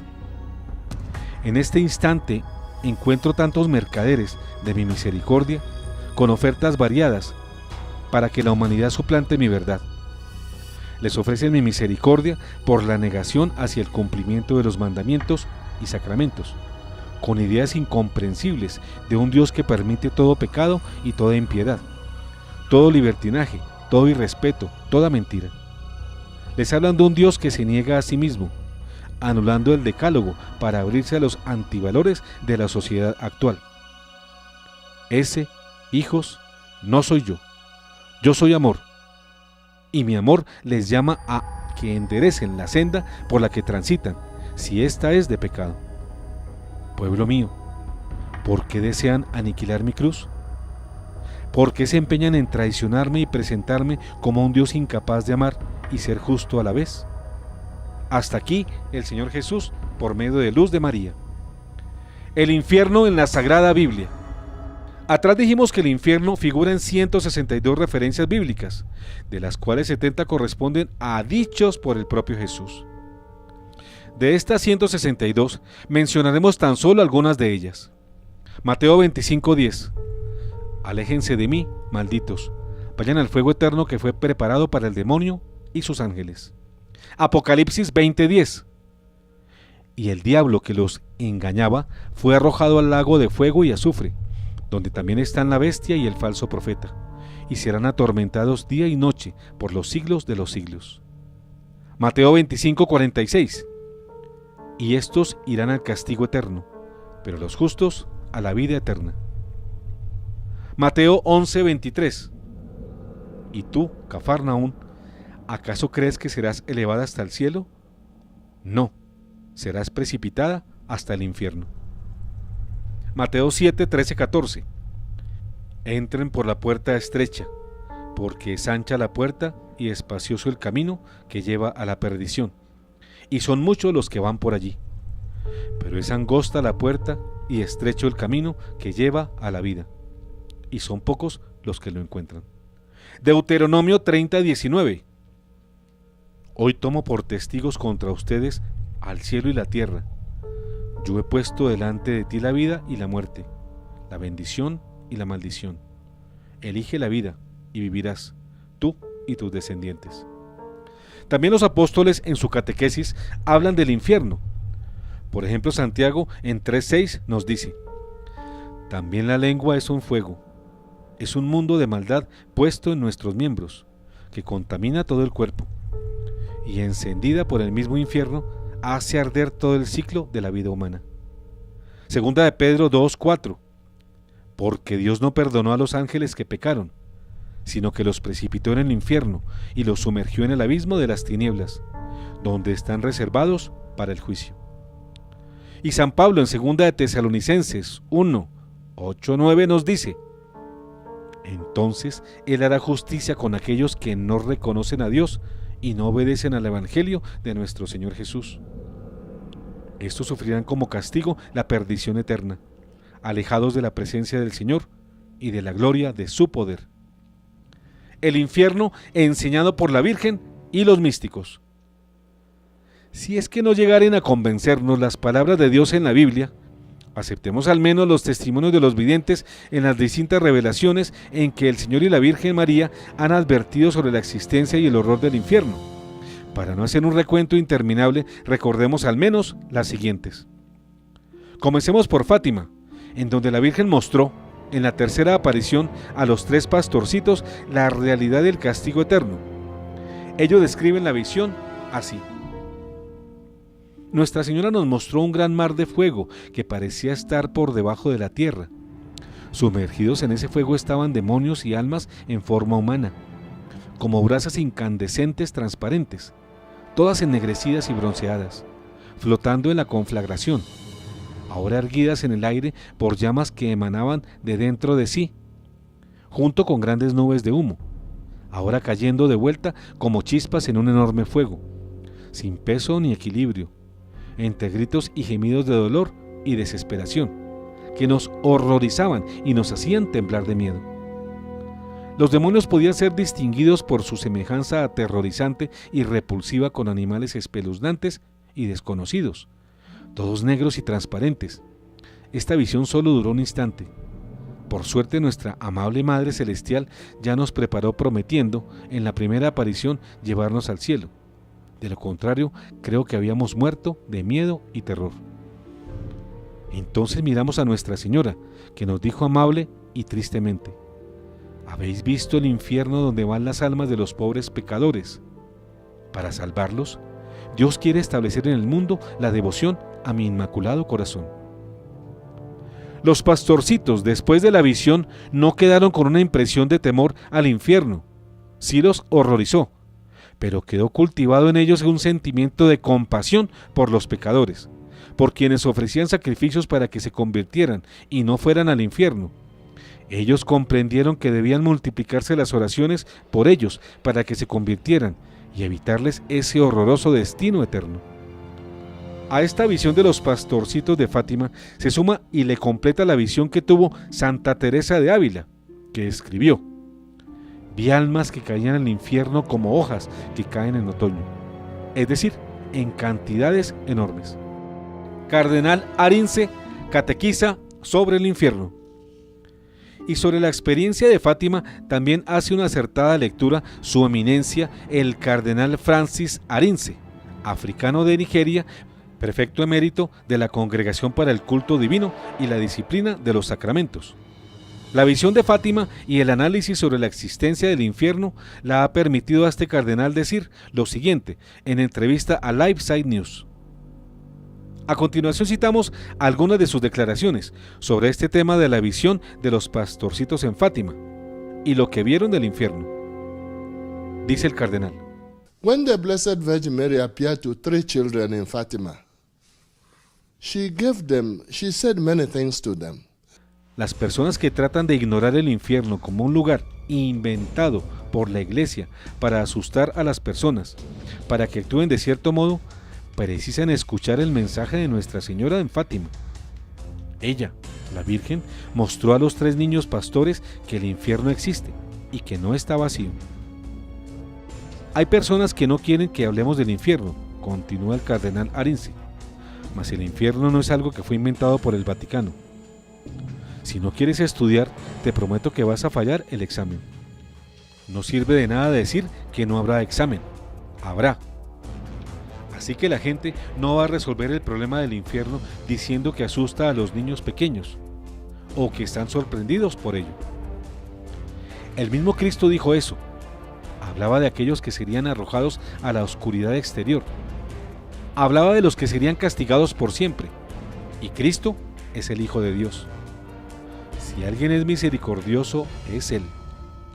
D: En este instante encuentro tantos mercaderes de mi misericordia con ofertas variadas para que la humanidad suplante mi verdad. Les ofrecen mi misericordia por la negación hacia el cumplimiento de los mandamientos y sacramentos, con ideas incomprensibles de un Dios que permite todo pecado y toda impiedad, todo libertinaje, todo irrespeto, toda mentira. Les hablan de un Dios que se niega a sí mismo, anulando el decálogo para abrirse a los antivalores de la sociedad actual. Ese, hijos, no soy yo. Yo soy amor. Y mi amor les llama a que enderecen la senda por la que transitan, si ésta es de pecado. Pueblo mío, ¿por qué desean aniquilar mi cruz? ¿Por qué se empeñan en traicionarme y presentarme como un Dios incapaz de amar y ser justo a la vez? Hasta aquí el Señor Jesús por medio de luz de María. El infierno en la Sagrada Biblia. Atrás dijimos que el infierno figura en 162 referencias bíblicas, de las cuales 70 corresponden a dichos por el propio Jesús. De estas 162 mencionaremos tan solo algunas de ellas. Mateo 25:10. Aléjense de mí, malditos, vayan al fuego eterno que fue preparado para el demonio y sus ángeles. Apocalipsis 20:10. Y el diablo que los engañaba fue arrojado al lago de fuego y azufre, donde también están la bestia y el falso profeta, y serán atormentados día y noche por los siglos de los siglos. Mateo 25:46. Y estos irán al castigo eterno, pero los justos a la vida eterna. Mateo 11:23. Y tú, Cafarnaún, ¿acaso crees que serás elevada hasta el cielo? No, serás precipitada hasta el infierno. Mateo 7:13-14. Entren por la puerta estrecha, porque es ancha la puerta y espacioso el camino que lleva a la perdición, y son muchos los que van por allí. Pero es angosta la puerta y estrecho el camino que lleva a la vida, y son pocos los que lo encuentran. Deuteronomio 30:19. Hoy tomo por testigos contra ustedes al cielo y la tierra. Yo he puesto delante de ti la vida y la muerte, la bendición y la maldición. Elige la vida y vivirás, tú y tus descendientes. También los apóstoles en su catequesis hablan del infierno. Por ejemplo, Santiago en 3:6 nos dice: también la lengua es un fuego, es un mundo de maldad puesto en nuestros miembros, que contamina todo el cuerpo, y encendida por el mismo infierno, hace arder todo el ciclo de la vida humana. Segunda de Pedro 2:4. Porque Dios no perdonó a los ángeles que pecaron, sino que los precipitó en el infierno y los sumergió en el abismo de las tinieblas, donde están reservados para el juicio. Y San Pablo en segunda de Tesalonicenses 1:8-9 nos dice: entonces Él hará justicia con aquellos que no reconocen a Dios y no obedecen al Evangelio de nuestro Señor Jesús. Estos sufrirán como castigo la perdición eterna, alejados de la presencia del Señor y de la gloria de su poder. El infierno enseñado por la Virgen y los místicos. Si es que no llegaren a convencernos las palabras de Dios en la Biblia, aceptemos al menos los testimonios de los videntes en las distintas revelaciones en que el Señor y la Virgen María han advertido sobre la existencia y el horror del infierno. Para no hacer un recuento interminable, recordemos al menos las siguientes. Comencemos por Fátima, en donde la Virgen mostró, en la tercera aparición a los 3 pastorcitos, la realidad del castigo eterno. Ellos describen la visión así: Nuestra Señora nos mostró un gran mar de fuego que parecía estar por debajo de la tierra. Sumergidos en ese fuego estaban demonios y almas en forma humana, como brasas incandescentes transparentes, todas ennegrecidas y bronceadas, flotando en la conflagración, ahora erguidas en el aire por llamas que emanaban de dentro de sí, junto con grandes nubes de humo, ahora cayendo de vuelta como chispas en un enorme fuego, sin peso ni equilibrio, entre gritos y gemidos de dolor y desesperación, que nos horrorizaban y nos hacían temblar de miedo. Los demonios podían ser distinguidos por su semejanza aterrorizante y repulsiva con animales espeluznantes y desconocidos, todos negros y transparentes. Esta visión solo duró un instante. Por suerte, nuestra amable Madre Celestial ya nos preparó prometiendo, en la primera aparición, llevarnos al cielo. De lo contrario, creo que habíamos muerto de miedo y terror. Entonces miramos a Nuestra Señora, que nos dijo amable y tristemente: ¿habéis visto el infierno donde van las almas de los pobres pecadores? Para salvarlos, Dios quiere establecer en el mundo la devoción a mi Inmaculado Corazón. Los pastorcitos, después de la visión, no quedaron con una impresión de temor al infierno. Sí los horrorizó, pero quedó cultivado en ellos un sentimiento de compasión por los pecadores, por quienes ofrecían sacrificios para que se convirtieran y no fueran al infierno. Ellos comprendieron que debían multiplicarse las oraciones por ellos para que se convirtieran y evitarles ese horroroso destino eterno. A esta visión de los pastorcitos de Fátima se suma y le completa la visión que tuvo Santa Teresa de Ávila, que escribió: vi almas que caían al infierno como hojas que caen en otoño, es decir, en cantidades enormes. Cardenal Arinze catequiza sobre el infierno. Y sobre la experiencia de Fátima también hace una acertada lectura su eminencia el Cardenal Francis Arinze, africano de Nigeria, prefecto emérito de la Congregación para el Culto Divino y la Disciplina de los Sacramentos. La visión de Fátima y el análisis sobre la existencia del infierno la ha permitido a este cardenal decir lo siguiente en entrevista a LifeSite News. A continuación citamos algunas de sus declaraciones sobre este tema de la visión de los pastorcitos en Fátima y lo que vieron del infierno. Dice el cardenal:
G: When the Blessed Virgin Mary appeared to 3 children in Fatima, she said many things to them.
D: Las personas que tratan de ignorar el infierno como un lugar inventado por la Iglesia para asustar a las personas, para que actúen de cierto modo, precisan escuchar el mensaje de Nuestra Señora en Fátima. Ella, la Virgen, mostró a los 3 niños pastores que el infierno existe y que no está vacío. Hay personas que no quieren que hablemos del infierno, continúa el cardenal Arinze, mas el infierno no es algo que fue inventado por el Vaticano. Si no quieres estudiar, te prometo que vas a fallar el examen. No sirve de nada decir que no habrá examen, habrá. Así que la gente no va a resolver el problema del infierno diciendo que asusta a los niños pequeños o que están sorprendidos por ello. El mismo Cristo dijo eso. Hablaba de aquellos que serían arrojados a la oscuridad exterior. Hablaba de los que serían castigados por siempre. Y Cristo es el Hijo de Dios. Si alguien es misericordioso, es Él.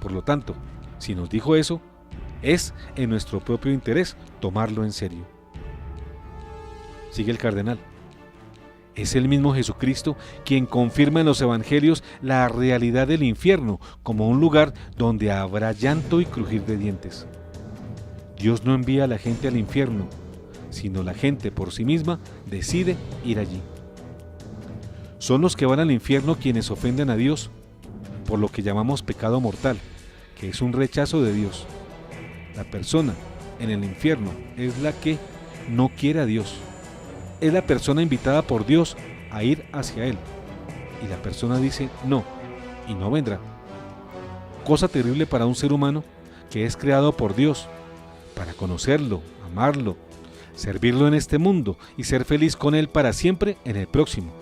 D: Por lo tanto, si nos dijo eso, es en nuestro propio interés tomarlo en serio. Sigue el cardenal. Es el mismo Jesucristo quien confirma en los evangelios la realidad del infierno como un lugar donde habrá llanto y crujir de dientes. Dios no envía a la gente al infierno, sino la gente por sí misma decide ir allí. Son los que van al infierno quienes ofenden a Dios, por lo que llamamos pecado mortal, que es un rechazo de Dios. La persona en el infierno es la que no quiere a Dios. Es la persona invitada por Dios a ir hacia Él. Y la persona dice no, y no vendrá. Cosa terrible para un ser humano que es creado por Dios, para conocerlo, amarlo, servirlo en este mundo y ser feliz con Él para siempre en el próximo.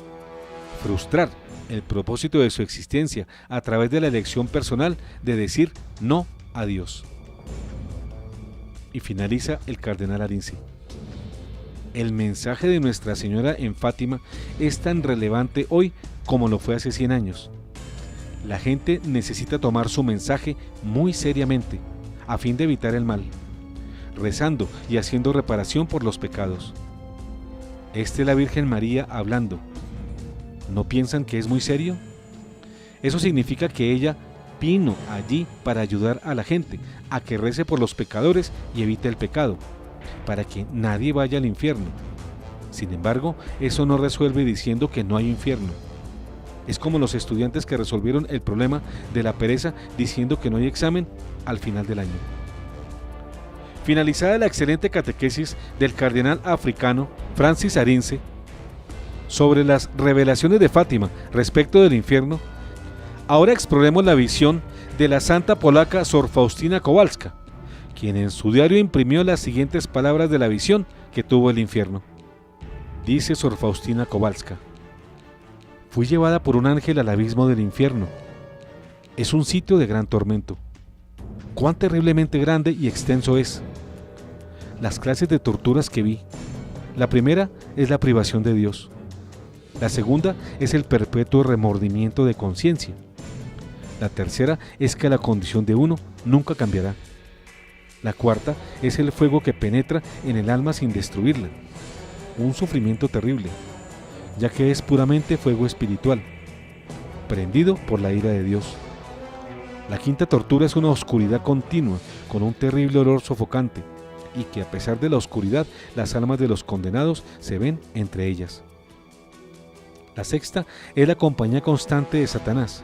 D: Frustrar el propósito de su existencia a través de la elección personal de decir no a Dios. Y finaliza el cardenal Arinze. El mensaje de Nuestra Señora en Fátima es tan relevante hoy como lo fue hace 100 años. La gente necesita tomar su mensaje muy seriamente, a fin de evitar el mal, rezando y haciendo reparación por los pecados. Esta es la Virgen María hablando. ¿No piensan que es muy serio? Eso significa que ella vino allí para ayudar a la gente a que rece por los pecadores y evite el pecado, para que nadie vaya al infierno. Sin embargo, eso no resuelve diciendo que no hay infierno. Es como los estudiantes que resolvieron el problema de la pereza diciendo que no hay examen al final del año. Finalizada la excelente catequesis del cardenal africano Francis Arinze sobre las revelaciones de Fátima respecto del infierno, ahora exploremos la visión de la santa polaca Sor Faustina Kowalska, quien en su diario imprimió las siguientes palabras de la visión que tuvo el infierno. Dice Sor Faustina Kowalska: fui llevada por un ángel al abismo del infierno. Es un sitio de gran tormento. Cuán terriblemente grande y extenso es. Las clases de torturas que vi. La primera es la privación de Dios. La segunda es el perpetuo remordimiento de conciencia. La tercera es que la condición de uno nunca cambiará. La cuarta es el fuego que penetra en el alma sin destruirla. Un sufrimiento terrible, ya que es puramente fuego espiritual, prendido por la ira de Dios. La quinta tortura es una oscuridad continua, con un terrible olor sofocante, y que a pesar de la oscuridad, las almas de los condenados se ven entre ellas. La sexta es la compañía constante de Satanás.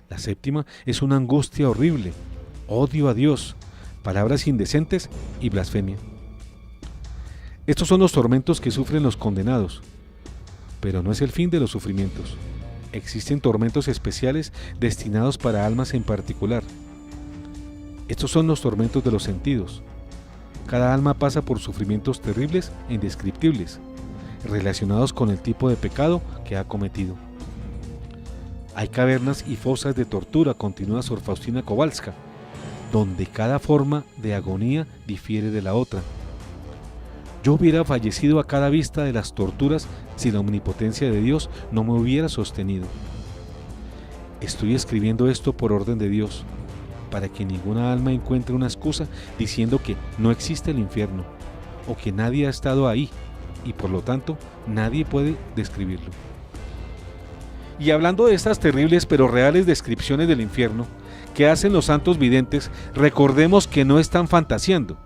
D: La séptima es una angustia horrible, odio a Dios, palabras indecentes y blasfemia. Estos son los tormentos que sufren los condenados, pero no es el fin de los sufrimientos. Existen tormentos especiales destinados para almas en particular. Estos son los tormentos de los sentidos. Cada alma pasa por sufrimientos terribles e indescriptibles, relacionados con el tipo de pecado que ha cometido. Hay cavernas y fosas de tortura, continúa Sor Faustina Kowalska, donde cada forma de agonía difiere de la otra. Yo hubiera fallecido a cada vista de las torturas si la omnipotencia de Dios no me hubiera sostenido. Estoy escribiendo esto por orden de Dios, para que ninguna alma encuentre una excusa diciendo que no existe el infierno, o que nadie ha estado ahí, y por lo tanto nadie puede describirlo. Y hablando de estas terribles pero reales descripciones del infierno que hacen los santos videntes, recordemos que no están fantaseando,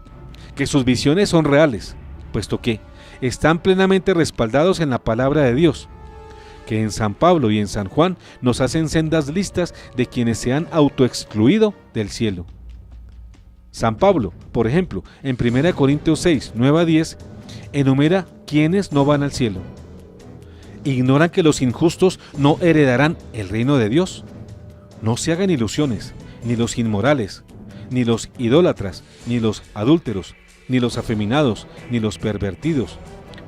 D: que sus visiones son reales, puesto que están plenamente respaldados en la palabra de Dios, que en San Pablo y en San Juan nos hacen sendas listas de quienes se han autoexcluido del cielo. San Pablo, por ejemplo, en 1 Corintios 6, 9 a 10, enumera quienes no van al cielo. ¿Ignoran que los injustos no heredarán el reino de Dios? No se hagan ilusiones, ni los inmorales, ni los idólatras, ni los adúlteros, ni los afeminados, ni los pervertidos,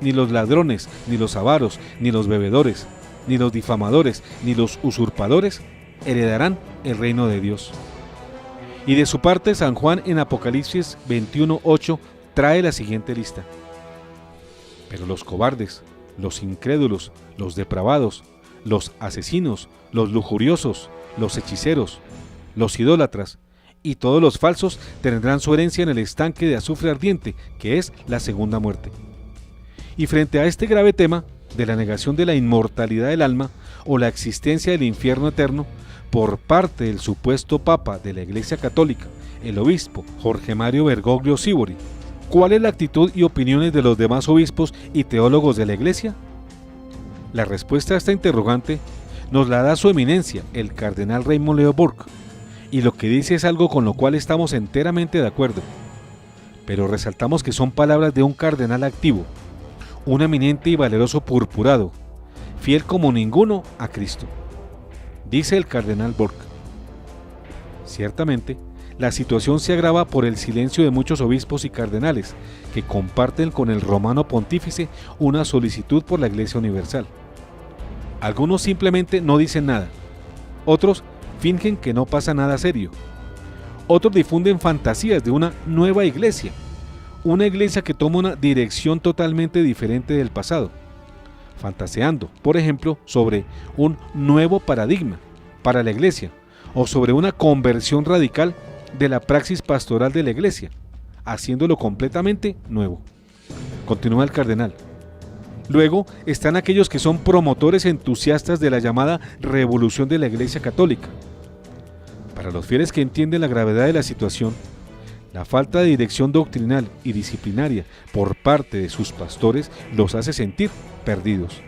D: ni los ladrones, ni los avaros, ni los bebedores, ni los difamadores, ni los usurpadores heredarán el reino de Dios. Y de su parte, San Juan en Apocalipsis 21:8 trae la siguiente lista. Pero los cobardes, los incrédulos, los depravados, los asesinos, los lujuriosos, los hechiceros, los idólatras y todos los falsos tendrán su herencia en el estanque de azufre ardiente, que es la segunda muerte. Y frente a este grave tema de la negación de la inmortalidad del alma o la existencia del infierno eterno por parte del supuesto Papa de la Iglesia Católica, el obispo Jorge Mario Bergoglio Sibori, ¿cuál es la actitud y opiniones de los demás obispos y teólogos de la Iglesia? La respuesta a esta interrogante nos la da su eminencia, el cardenal Raymond Leo Burke, y lo que dice es algo con lo cual estamos enteramente de acuerdo, pero resaltamos que son palabras de un cardenal activo, un eminente y valeroso purpurado, fiel como ninguno a Cristo. Dice el cardenal Burke: ciertamente, la situación se agrava por el silencio de muchos obispos y cardenales que comparten con el romano pontífice una solicitud por la Iglesia Universal. Algunos simplemente no dicen nada, otros fingen que no pasa nada serio, otros difunden fantasías de una nueva iglesia, una iglesia que toma una dirección totalmente diferente del pasado, fantaseando, por ejemplo, sobre un nuevo paradigma para la iglesia o sobre una conversión radical de la praxis pastoral de la iglesia, haciéndolo completamente nuevo. Continúa el cardenal. Luego están aquellos que son promotores entusiastas de la llamada revolución de la Iglesia Católica. Para los fieles que entienden la gravedad de la situación, la falta de dirección doctrinal y disciplinaria por parte de sus pastores los hace sentir perdidos.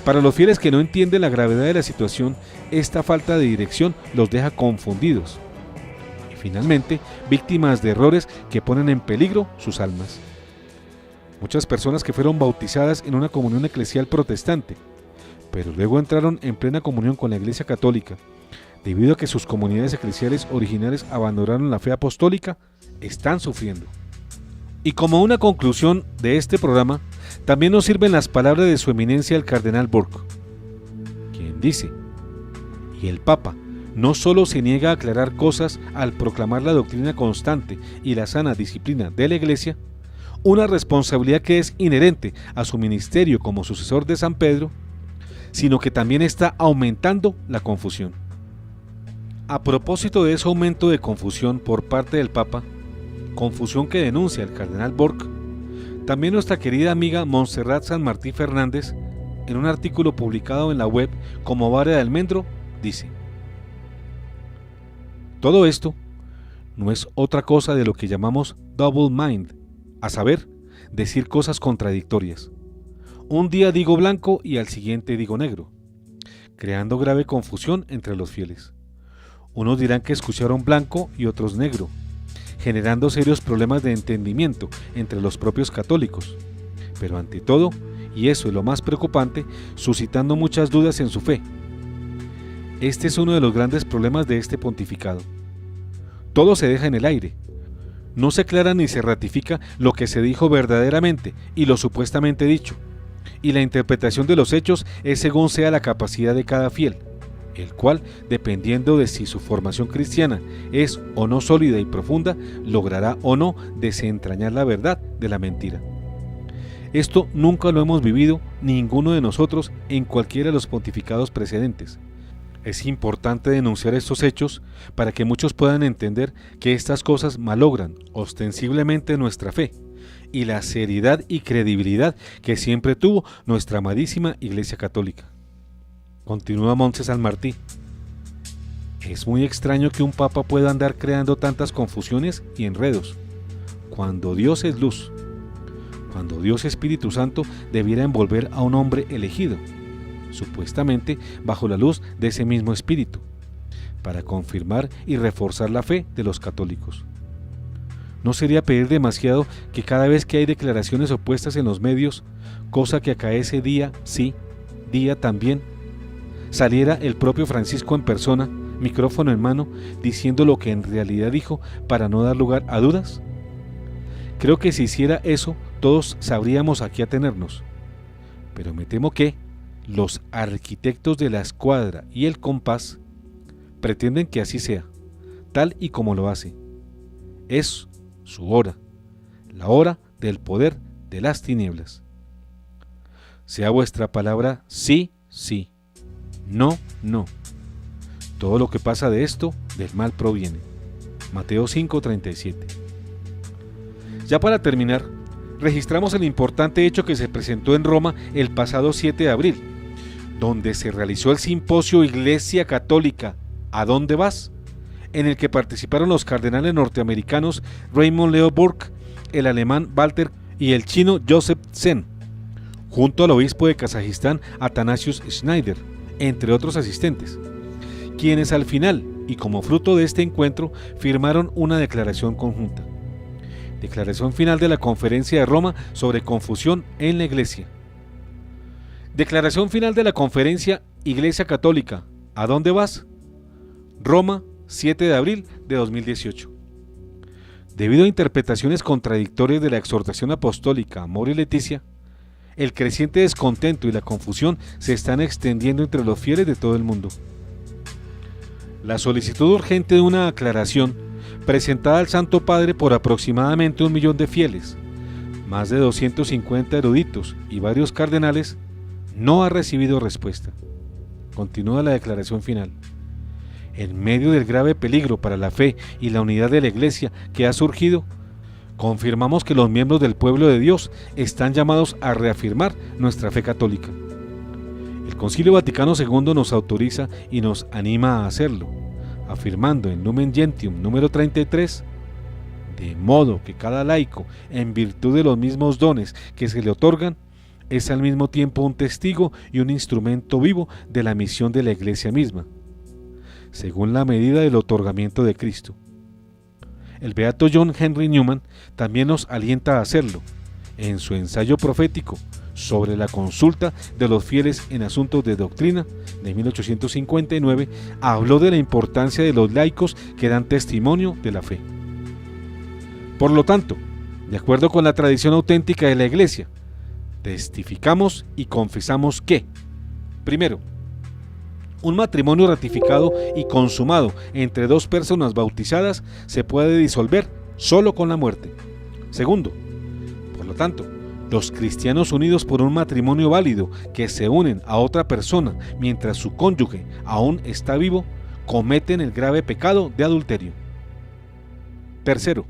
D: Para los fieles que no entienden la gravedad de la situación, esta falta de dirección los deja confundidos y finalmente víctimas de errores que ponen en peligro sus almas. Muchas personas que fueron bautizadas en una comunión eclesial protestante, pero luego entraron en plena comunión con la Iglesia Católica, debido a que sus comunidades eclesiales originales abandonaron la fe apostólica, están sufriendo. Y como una conclusión de este programa, también nos sirven las palabras de su eminencia el cardenal Burke, quien dice: y el Papa no solo se niega a aclarar cosas al proclamar la doctrina constante y la sana disciplina de la Iglesia, una responsabilidad que es inherente a su ministerio como sucesor de San Pedro, sino que también está aumentando la confusión. A propósito de ese aumento de confusión por parte del Papa, confusión que denuncia el cardenal Burke, también nuestra querida amiga Montserrat San Martín Fernández, en un artículo publicado en la web Como Vara de Almendro, dice: todo esto no es otra cosa de lo que llamamos double mind, a saber, decir cosas contradictorias. Un día digo blanco y al siguiente digo negro, creando grave confusión entre los fieles. Unos dirán que escucharon blanco y otros negro, generando serios problemas de entendimiento entre los propios católicos, pero ante todo, y eso es lo más preocupante, suscitando muchas dudas en su fe. Este es uno de los grandes problemas de este pontificado. Todo se deja en el aire. No se aclara ni se ratifica lo que se dijo verdaderamente y lo supuestamente dicho, y la interpretación de los hechos es según sea la capacidad de cada fiel, el cual, dependiendo de si su formación cristiana es o no sólida y profunda, logrará o no desentrañar la verdad de la mentira. Esto nunca lo hemos vivido ninguno de nosotros en cualquiera de los pontificados precedentes. Es importante denunciar estos hechos para que muchos puedan entender que estas cosas malogran ostensiblemente nuestra fe y la seriedad y credibilidad que siempre tuvo nuestra amadísima Iglesia Católica. Continúa Montse San Martín: es muy extraño que un papa pueda andar creando tantas confusiones y enredos, cuando Dios es luz, cuando Dios Espíritu Santo debiera envolver a un hombre elegido, supuestamente bajo la luz de ese mismo Espíritu, para confirmar y reforzar la fe de los católicos. No sería pedir demasiado que cada vez que hay declaraciones opuestas en los medios, cosa que acaece día sí, día también, saliera el propio Francisco en persona, micrófono en mano, diciendo lo que en realidad dijo para no dar lugar a dudas? Creo que si hiciera eso, todos sabríamos a qué atenernos. Pero me temo que los arquitectos de la escuadra y el compás pretenden que así sea, tal y como lo hace. Es su hora, la hora del poder de las tinieblas. Sea vuestra palabra sí, sí, no, no. Todo lo que pasa de esto, del mal proviene. Mateo 5:37. Ya para terminar, registramos el importante hecho que se presentó en Roma el pasado 7 de abril, donde se realizó el simposio Iglesia Católica, ¿a dónde vas?, en el que participaron los cardenales norteamericanos Raymond Leo Burke, el alemán Walter y el chino Joseph Zen, junto al obispo de Kazajistán Athanasius Schneider, entre otros asistentes, quienes al final, y como fruto de este encuentro, firmaron una declaración conjunta. Declaración final de la Conferencia de Roma sobre confusión en la Iglesia. Declaración final de la Conferencia Iglesia Católica, ¿a dónde vas?, Roma, 7 de abril de 2018. Debido a interpretaciones contradictorias de la exhortación apostólica Amor y Leticia, el creciente descontento y la confusión se están extendiendo entre los fieles de todo el mundo. La solicitud urgente de una aclaración, presentada al Santo Padre por aproximadamente 1 millón de fieles, más de 250 eruditos y varios cardenales, no ha recibido respuesta. Continúa la declaración final. En medio del grave peligro para la fe y la unidad de la Iglesia que ha surgido, confirmamos que los miembros del pueblo de Dios están llamados a reafirmar nuestra fe católica. El Concilio Vaticano II nos autoriza y nos anima a hacerlo, afirmando en Lumen Gentium número 33, de modo que cada laico, en virtud de los mismos dones que se le otorgan, es al mismo tiempo un testigo y un instrumento vivo de la misión de la Iglesia misma, según la medida del otorgamiento de Cristo. El beato John Henry Newman también nos alienta a hacerlo. En su ensayo profético sobre la consulta de los fieles en asuntos de doctrina de 1859, habló de la importancia de los laicos que dan testimonio de la fe. Por lo tanto, de acuerdo con la tradición auténtica de la Iglesia, testificamos y confesamos que, primero, un matrimonio ratificado y consumado entre dos personas bautizadas se puede disolver solo con la muerte. Segundo, por lo tanto, los cristianos unidos por un matrimonio válido que se unen a otra persona mientras su cónyuge aún está vivo, cometen el grave pecado de adulterio. Tercero,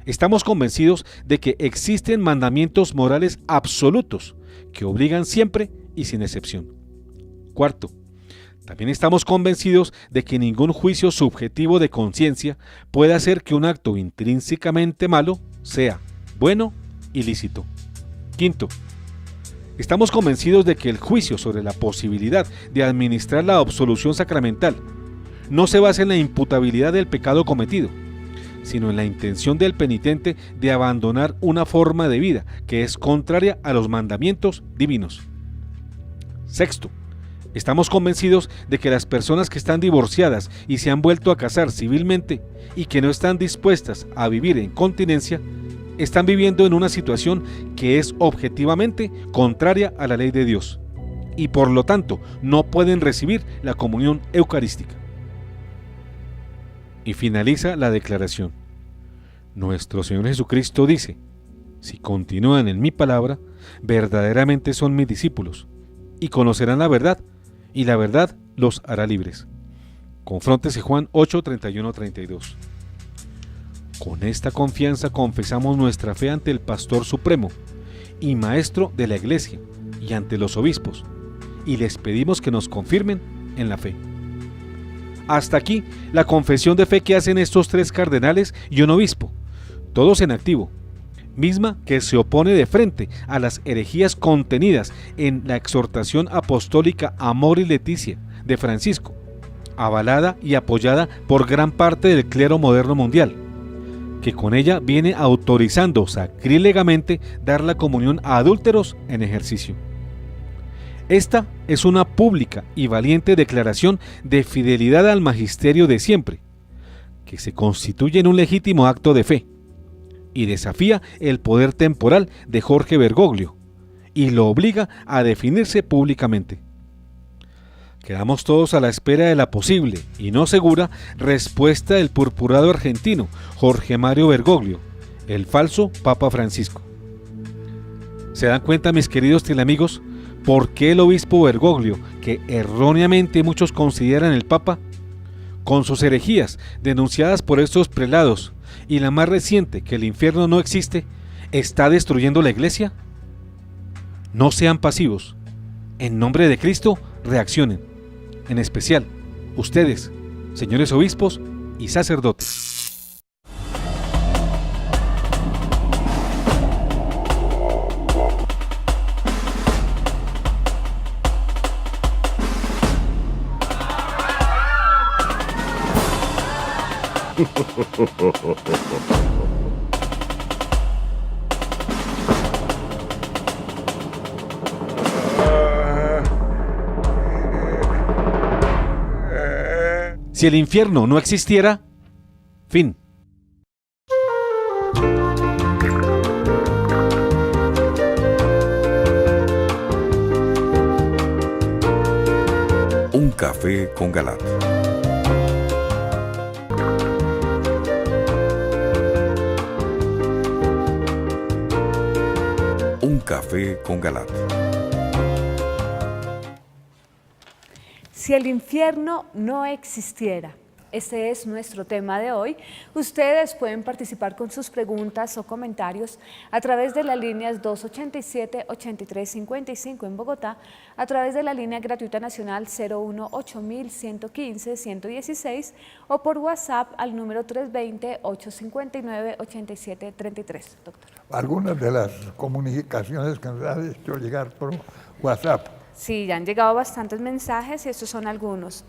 D: estamos convencidos de que existen mandamientos morales absolutos que obligan siempre y sin excepción. Cuarto, también estamos convencidos de que ningún juicio subjetivo de conciencia puede hacer que un acto intrínsecamente malo sea bueno y lícito. Quinto, estamos convencidos de que el juicio sobre la posibilidad de administrar la absolución sacramental no se basa en la imputabilidad del pecado cometido, sino en la intención del penitente de abandonar una forma de vida que es contraria a los mandamientos divinos. Sexto, estamos convencidos de que las personas que están divorciadas y se han vuelto a casar civilmente y que no están dispuestas a vivir en continencia, están viviendo en una situación que es objetivamente contraria a la ley de Dios y por lo tanto no pueden recibir la comunión eucarística. Y finaliza la declaración. Nuestro Señor Jesucristo dice: si continúan en mi palabra, verdaderamente son mis discípulos y conocerán la verdad, y la verdad los hará libres. Confróntese Juan 8, 31-32. Con esta confianza confesamos nuestra fe ante el Pastor Supremo y Maestro de la Iglesia y ante los obispos, y les pedimos que nos confirmen en la fe. Hasta aquí la confesión de fe que hacen estos tres cardenales y un obispo, todos en activo, misma que se opone de frente a las herejías contenidas en la exhortación apostólica Amor y Leticia de Francisco, avalada y apoyada por gran parte del clero moderno mundial, que con ella viene autorizando sacrílegamente dar la comunión a adúlteros en ejercicio. Esta es una pública y valiente declaración de fidelidad al magisterio de siempre, que se constituye en un legítimo acto de fe, y desafía el poder temporal de Jorge Bergoglio, y lo obliga a definirse públicamente. Quedamos todos a la espera de la posible, y no segura, respuesta del purpurado argentino Jorge Mario Bergoglio, el falso Papa Francisco. ¿Se dan cuenta, mis queridos teleamigos, por qué el obispo Bergoglio, que erróneamente muchos consideran el Papa, con sus herejías denunciadas por estos prelados, y la más reciente, que el infierno no existe, está destruyendo la Iglesia? No sean pasivos. En nombre de Cristo, reaccionen. En especial, ustedes, señores obispos y sacerdotes. Si el infierno no existiera, fin.
E: Un café con Galat. Un café con Galat.
B: Si el infierno no existiera, Este es nuestro tema de hoy. Ustedes pueden participar con sus preguntas o comentarios a través de las líneas 287-8355 en Bogotá, a través de la línea gratuita nacional 018-115-116 o por WhatsApp al número 320-859-8733. Doctor.
C: Algunas de las comunicaciones que nos han hecho llegar por WhatsApp.
B: Sí, ya han llegado bastantes mensajes y estos son algunos.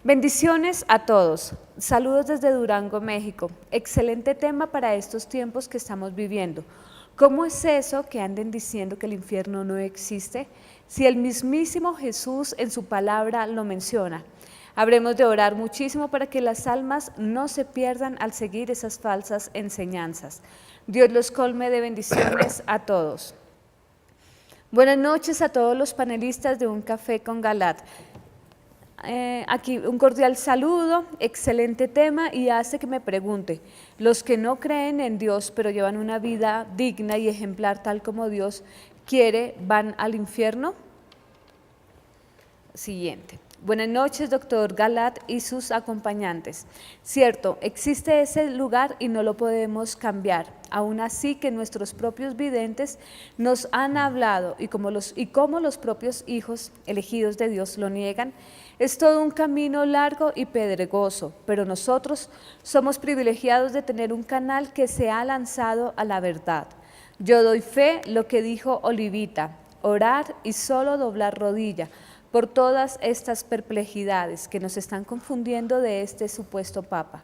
B: Bendiciones a todos. Saludos desde Durango, México. Excelente tema para estos tiempos que estamos viviendo. ¿Cómo es eso que anden diciendo que el infierno no existe? Si el mismísimo Jesús en su palabra lo menciona. Habremos de orar muchísimo para que las almas no se pierdan al seguir esas falsas enseñanzas. Dios los colme de bendiciones a todos. Buenas noches a todos los panelistas de Un Café con Galat. Aquí un cordial saludo, excelente tema y hace que me pregunte, los que no creen en Dios pero llevan una vida digna y ejemplar tal como Dios quiere, ¿van al infierno? Siguiente. Buenas noches, doctor Galat y sus acompañantes. Cierto, existe ese lugar y no lo podemos cambiar. Aún así que nuestros propios videntes nos han hablado y como los propios hijos elegidos de Dios lo niegan, es todo un camino largo y pedregoso, pero nosotros somos privilegiados de tener un canal que se ha lanzado a la verdad. Yo doy fe lo que dijo Olivita, orar y solo doblar rodilla por todas estas perplejidades que nos están confundiendo de este supuesto Papa.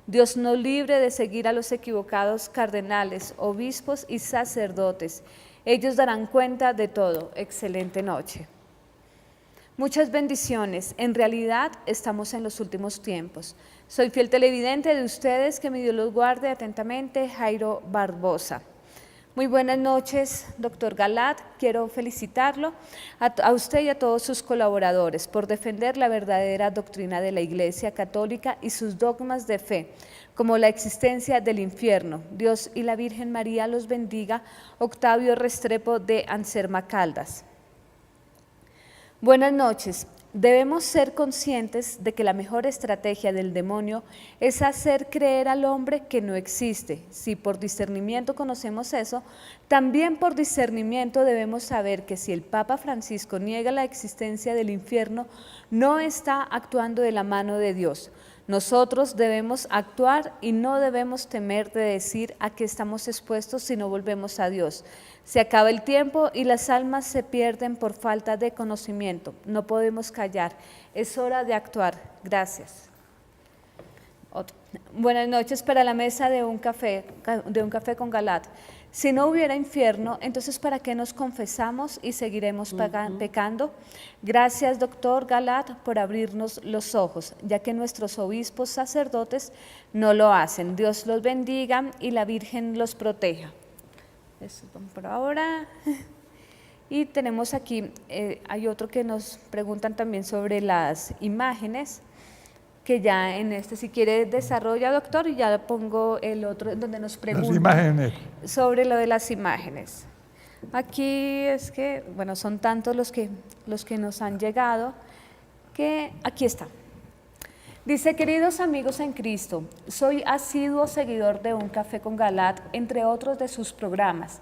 B: Dios nos libre de seguir a los equivocados cardenales, obispos y sacerdotes. Ellos darán cuenta de todo. Excelente noche. Muchas bendiciones. En realidad estamos en los últimos tiempos. Soy fiel televidente de ustedes, que mi Dios los guarde atentamente. Jairo Barbosa. Muy buenas noches, doctor Galat. Quiero felicitarlo a usted y a todos sus colaboradores por defender la verdadera doctrina de la Iglesia Católica y sus dogmas de fe, como la existencia del infierno. Dios y la Virgen María los bendiga. Octavio Restrepo de Anserma Caldas. Buenas noches. Debemos ser conscientes de que la mejor estrategia del demonio es hacer creer al hombre que no existe. Si por discernimiento conocemos eso, también por discernimiento debemos saber que si el Papa Francisco niega la existencia del infierno, no está actuando de la mano de Dios. Nosotros debemos actuar y no debemos temer de decir a qué estamos expuestos si no volvemos a Dios. Se acaba el tiempo y las almas se pierden por falta de conocimiento. No podemos callar. Es hora de actuar. Gracias. Buenas noches para la mesa de un café con Galat. Si no hubiera infierno, entonces ¿para qué nos confesamos y seguiremos pecando? Gracias, doctor Galat, por abrirnos los ojos, ya que nuestros obispos sacerdotes no lo hacen. Dios los bendiga y la Virgen los proteja. Eso por ahora. Y tenemos aquí, hay otro que nos preguntan también sobre las imágenes, que ya en este, si quiere, desarrolla, doctor, y ya pongo el otro donde nos preguntan
C: las imágenes.
B: Sobre lo de las imágenes. Aquí es que, bueno, son tantos los que nos han llegado, que aquí está. Dice, queridos amigos en Cristo, soy asiduo seguidor de Un Café con Galat, entre otros de sus programas,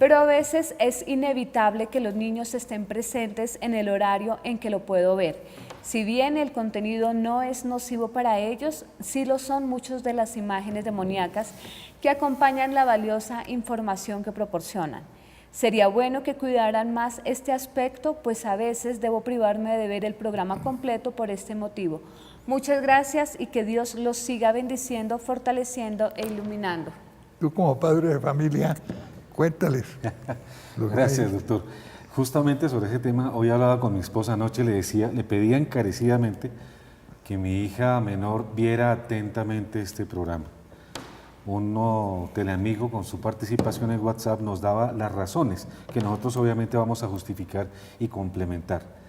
B: pero a veces es inevitable que los niños estén presentes en el horario en que lo puedo ver. Si bien el contenido no es nocivo para ellos, sí lo son muchas de las imágenes demoníacas que acompañan la valiosa información que proporcionan. Sería bueno que cuidaran más este aspecto, pues a veces debo privarme de ver el programa completo por este motivo. Muchas gracias y que Dios los siga bendiciendo, fortaleciendo e iluminando.
C: Tú como padre de familia, cuéntales.
D: Gracias, doctor. Justamente sobre ese tema, hoy hablaba con mi esposa anoche, le pedía encarecidamente que mi hija menor viera atentamente este programa. Un teleamigo con su participación en WhatsApp nos daba las razones que nosotros obviamente vamos a justificar y complementar.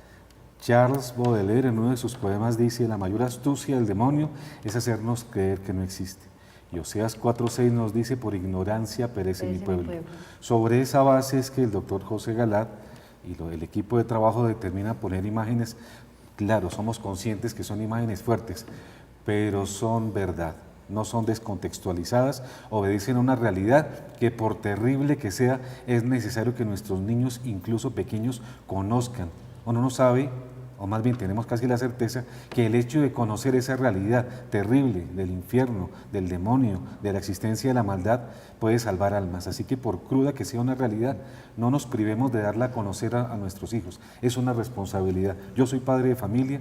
D: Charles Baudelaire en uno de sus poemas dice: la mayor astucia del demonio es hacernos creer que no existe. Y Oseas 4:6 nos dice: por ignorancia perece mi pueblo. Sobre esa base es que el doctor José Galat y el equipo de trabajo determina poner imágenes. Claro, somos conscientes que son imágenes fuertes, pero son verdad, no son descontextualizadas, obedecen a una realidad que por terrible que sea, es necesario que nuestros niños, incluso pequeños, conozcan. Uno no sabe, o más bien tenemos casi la certeza, que el hecho de conocer esa realidad terrible del infierno, del demonio, de la existencia de la maldad, puede salvar almas. Así que por cruda que sea una realidad, no nos privemos de darla a conocer a nuestros hijos. Es una responsabilidad. Yo soy padre de familia,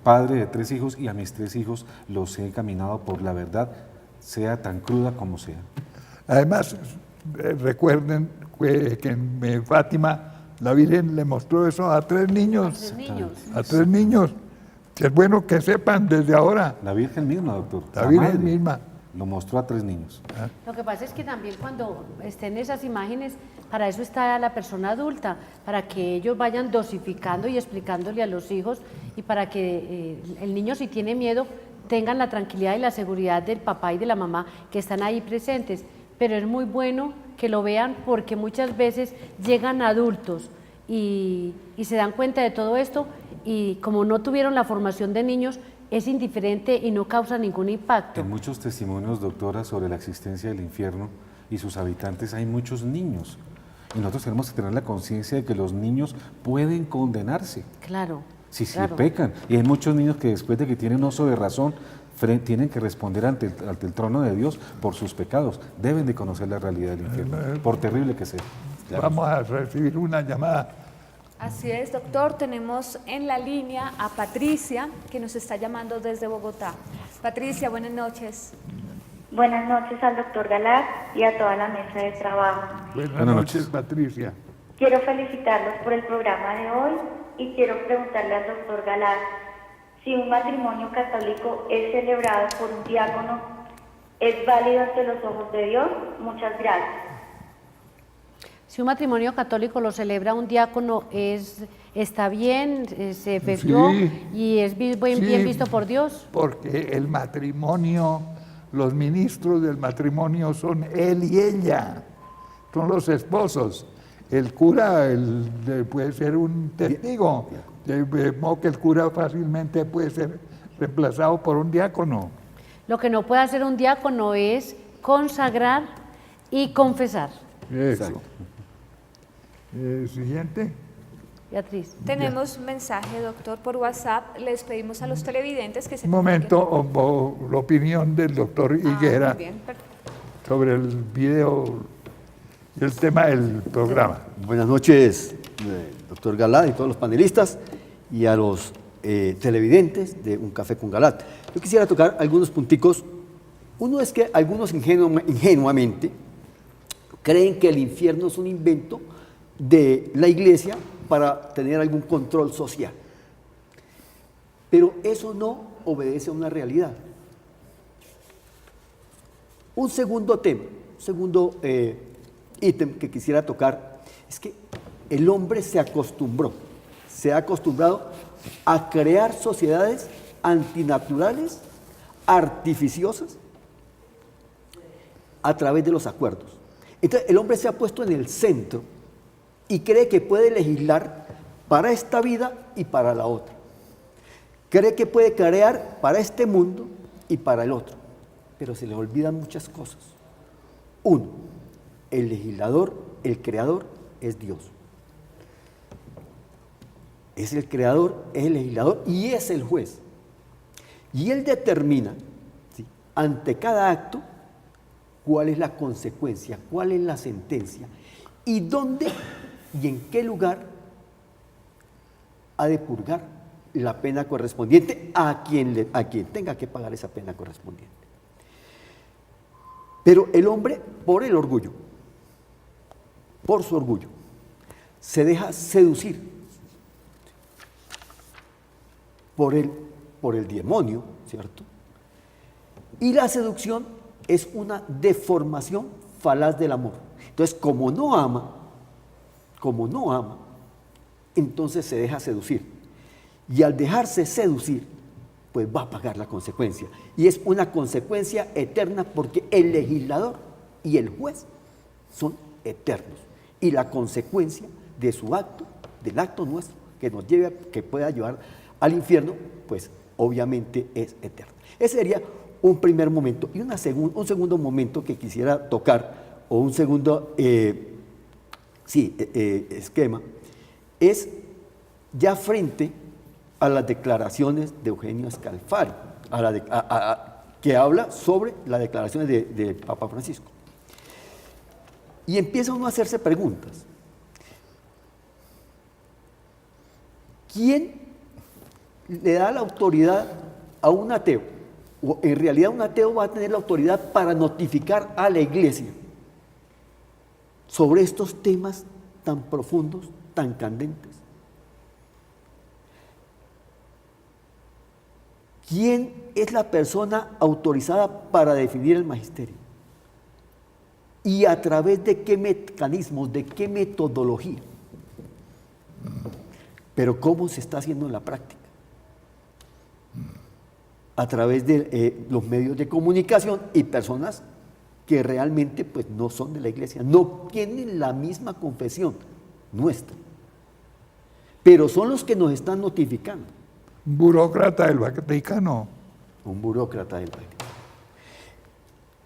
D: padre de 3 hijos, y a mis 3 hijos los he encaminado por la verdad, sea tan cruda como sea.
C: Además, recuerden que en Fátima la Virgen le mostró eso a 3 niños. A 3 niños. Que es bueno que sepan desde ahora.
D: La Virgen misma, doctor.
C: La Virgen
D: madre
C: misma.
D: Lo mostró a 3 niños.
H: Lo que pasa es que también cuando estén esas imágenes, para eso está la persona adulta, para que ellos vayan dosificando y explicándole a los hijos, y para que el niño, si tiene miedo, tengan la tranquilidad y la seguridad del papá y de la mamá que están ahí presentes. Pero es muy bueno que lo vean, porque muchas veces llegan adultos y se dan cuenta de todo esto, y como no tuvieron la formación de niños, es indiferente y no causa ningún impacto.
D: En muchos testimonios, doctora, sobre la existencia del infierno y sus habitantes hay muchos niños. Y nosotros tenemos que tener la conciencia de que los niños pueden condenarse.
H: Claro.
D: Si
H: claro.
D: pecan. Y hay muchos niños que después de que tienen uso de razón, tienen que responder ante el trono de Dios por sus pecados. Deben de conocer la realidad del infierno, por terrible que sea.
C: Vamos a recibir una llamada.
B: Así es, doctor. Tenemos en la línea a Patricia, que nos está llamando desde Bogotá. Patricia, buenas noches.
I: Buenas noches al doctor Galat y a toda la mesa de trabajo.
C: Buenas noches, Patricia.
I: Quiero felicitarlos por el programa de hoy y quiero preguntarle al doctor Galat si un matrimonio católico es celebrado por un diácono, ¿es válido ante los ojos de Dios? Muchas gracias.
H: Si un matrimonio católico lo celebra un diácono, está bien, se efectuó,
C: Sí.
H: y es bien visto por Dios.
C: Porque el matrimonio, los ministros del matrimonio son él y ella, son los esposos. El cura puede ser un testigo, de modo que el cura fácilmente puede ser reemplazado por un diácono.
H: Lo que no puede hacer un diácono es consagrar y confesar.
C: Eso. Siguiente.
H: Beatriz.
B: Tenemos mensaje, doctor, por WhatsApp. Les pedimos a los televidentes que se
C: Un momento, la opinión del doctor Higuera
B: muy bien, perfecto.
C: sobre el video y el tema del programa.
J: Buenas noches, doctor Galat y todos los panelistas, y a los televidentes de Un Café con Galat. Yo quisiera tocar algunos punticos. Uno es que algunos ingenuamente creen que el infierno es un invento de la iglesia para tener algún control social. Pero eso no obedece a una realidad. Un segundo tema, un segundo ítem que quisiera tocar es que el hombre se ha acostumbrado a crear sociedades antinaturales, artificiosas, a través de los acuerdos. Entonces el hombre se ha puesto en el centro y cree que puede legislar para esta vida y para la otra. Cree que puede crear para este mundo y para el otro, pero se le olvidan muchas cosas. Uno, el legislador, el creador es Dios. Es el creador, es el legislador y es el juez. Y él determina, ¿sí?, ante cada acto cuál es la consecuencia, cuál es la sentencia y dónde y en qué lugar ha de purgar la pena correspondiente a quien tenga que pagar esa pena correspondiente. Pero el hombre, por el orgullo, por su orgullo, se deja seducir por el demonio, ¿cierto? Y la seducción es una deformación falaz del amor. Entonces, como no ama, entonces se deja seducir. Y al dejarse seducir, pues va a pagar la consecuencia. Y es una consecuencia eterna porque el legislador y el juez son eternos. Y la consecuencia de su acto, del acto nuestro, que nos lleve, que pueda llevar al infierno, pues obviamente es eterna. Ese sería un primer momento. Y un segundo momento que quisiera tocar, o un segundo esquema, es ya frente a las declaraciones de Eugenio Scalfari, que habla sobre las declaraciones del Papa Francisco. Y empieza uno a hacerse preguntas. ¿Quién le da la autoridad a un ateo? O en realidad un ateo va a tener la autoridad para notificar a la Iglesia sobre estos temas tan profundos, tan candentes. ¿Quién es la persona autorizada para definir el magisterio? ¿Y a través de qué mecanismos, de qué metodología? Pero ¿cómo se está haciendo en la práctica? A través de los medios de comunicación y personas que realmente pues, no son de la Iglesia, no tienen la misma confesión nuestra, pero son los que nos están notificando.
C: Un burócrata del Vaticano.
J: Un burócrata del Vaticano.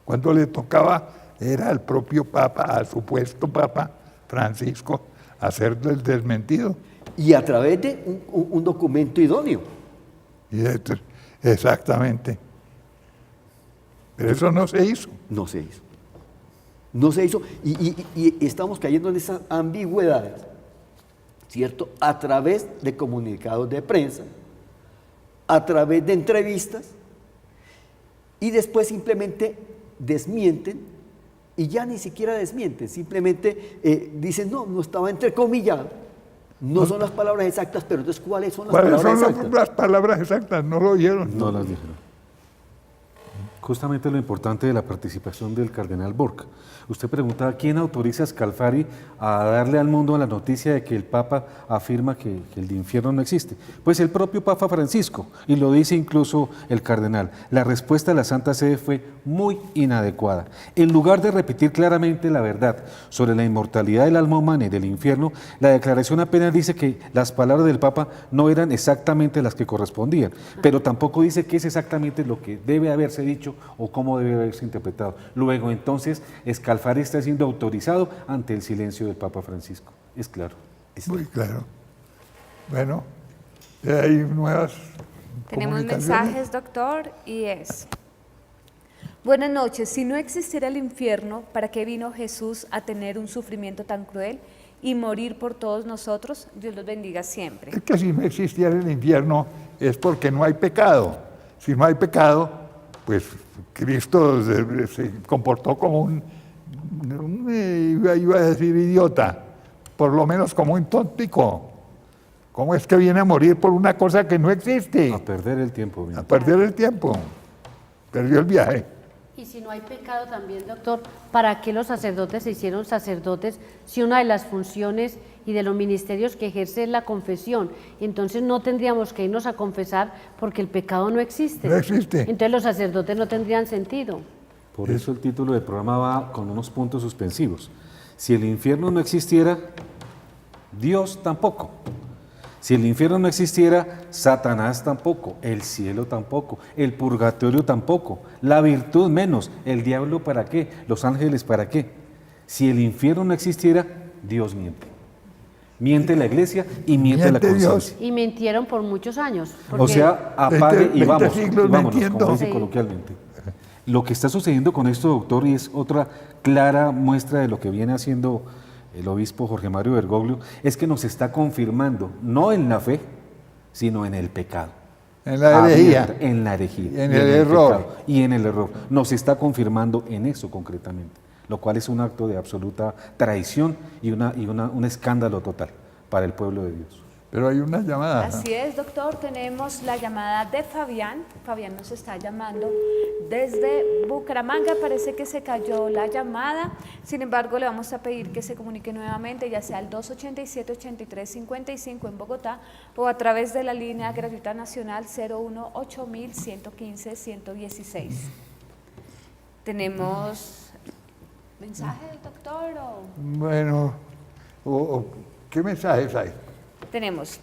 C: Cuando le tocaba, era al propio Papa, al supuesto Papa Francisco, hacer el desmentido.
J: Y a través de un documento idóneo.
C: Exactamente. Pero eso no se hizo.
J: No se hizo. No se hizo. Y estamos cayendo en esas ambigüedades, ¿cierto? A través de comunicados de prensa, a través de entrevistas, y después simplemente desmienten, y ya ni siquiera desmienten, simplemente dicen, no estaba entrecomillado, no son las palabras exactas, pero entonces, ¿cuáles son las palabras exactas?
C: ¿Cuáles son las palabras exactas? ¿No lo oyeron?
D: No las dijeron. Justamente lo importante de la participación del cardenal Borca. Usted preguntaba, ¿quién autoriza a Scalfari a darle al mundo la noticia de que el Papa afirma que el infierno no existe? Pues el propio Papa Francisco, y lo dice incluso el cardenal. La respuesta de la Santa Sede fue muy inadecuada. En lugar de repetir claramente la verdad sobre la inmortalidad del alma humana y del infierno, la declaración apenas dice que las palabras del Papa no eran exactamente las que correspondían, pero tampoco dice qué es exactamente lo que debe haberse dicho o cómo debe haberse interpretado. Luego, entonces, Scalfari está siendo autorizado ante el silencio del Papa Francisco. Es claro.
C: Muy claro. Bueno, hay nuevas
B: Tenemos mensajes, doctor, y es: buenas noches, si no existiera el infierno, ¿para qué vino Jesús a tener un sufrimiento tan cruel y morir por todos nosotros? Dios los bendiga siempre.
C: Es que si no existiera el infierno es porque no hay pecado. Si no hay pecado, pues Cristo se comportó como iba a decir idiota, por lo menos como un tóntico. ¿Cómo es que viene a morir por una cosa que no existe?
D: A perder el tiempo.
C: A perder el tiempo. Perdió el viaje.
H: Y si no hay pecado también, doctor, ¿para qué los sacerdotes se hicieron sacerdotes si una de las funciones y de los ministerios que ejerce es la confesión? Entonces no tendríamos que irnos a confesar porque el pecado no existe.
C: No existe.
H: Entonces los sacerdotes no tendrían sentido.
D: Por eso el título del programa va con unos puntos suspensivos. Si el infierno no existiera, Dios tampoco. Si el infierno no existiera, Satanás tampoco, el cielo tampoco, el purgatorio tampoco, la virtud menos, el diablo ¿para qué? Los ángeles ¿para qué? Si el infierno no existiera, Dios miente. Miente la iglesia y miente la conciencia.
H: Y mintieron por muchos años.
D: O sea, apague y vámonos,
C: mintiendo.
D: como dice coloquialmente. Lo que está sucediendo con esto, doctor, y es otra clara muestra de lo que viene haciendo el obispo Jorge Mario Bergoglio, es que nos está confirmando, no en la fe, sino en el pecado.
C: En la herejía.
D: En la herejía.
C: Y en el error.
D: Y en el error. Nos está confirmando en eso concretamente, lo cual es un acto de absoluta traición y un escándalo total para el pueblo de Dios.
C: Pero hay una llamada.
B: Así es, doctor, tenemos la llamada de Fabián. Fabián nos está llamando desde Bucaramanga, parece que se cayó la llamada, sin embargo le vamos a pedir que se comunique nuevamente, ya sea al 287-8355 en Bogotá o a través de la línea gratuita nacional 018-115-116. ¿Tenemos mensaje, doctor?
C: Bueno, ¿qué mensajes hay?
B: Tenemos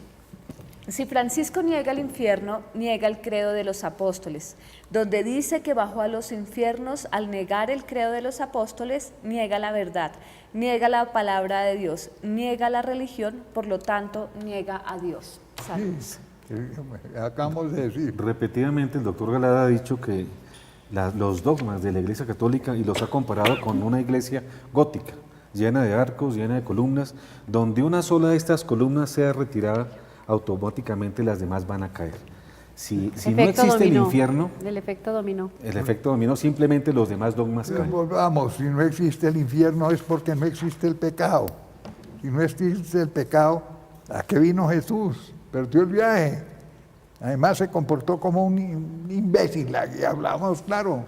B: Si Francisco niega el infierno, niega el credo de los apóstoles. Donde dice que bajó a los infiernos, al negar el credo de los apóstoles, niega la verdad, niega la palabra de Dios, niega la religión, por lo tanto, niega a Dios. Saludos.
C: Acabamos de decir.
D: Repetidamente el doctor Galada ha dicho que los dogmas de la Iglesia Católica, y los ha comparado con una iglesia gótica, llena de arcos, llena de columnas, donde una sola de estas columnas sea retirada, automáticamente las demás van a caer. Si no existe el infierno,
H: El efecto dominó.
D: el efecto dominó, simplemente los demás dogmas caen.
C: Volvamos, si no existe el infierno es porque no existe el pecado. Si no existe el pecado, ¿a qué vino Jesús? Perdió el viaje. Además se comportó como un imbécil, y hablamos claro,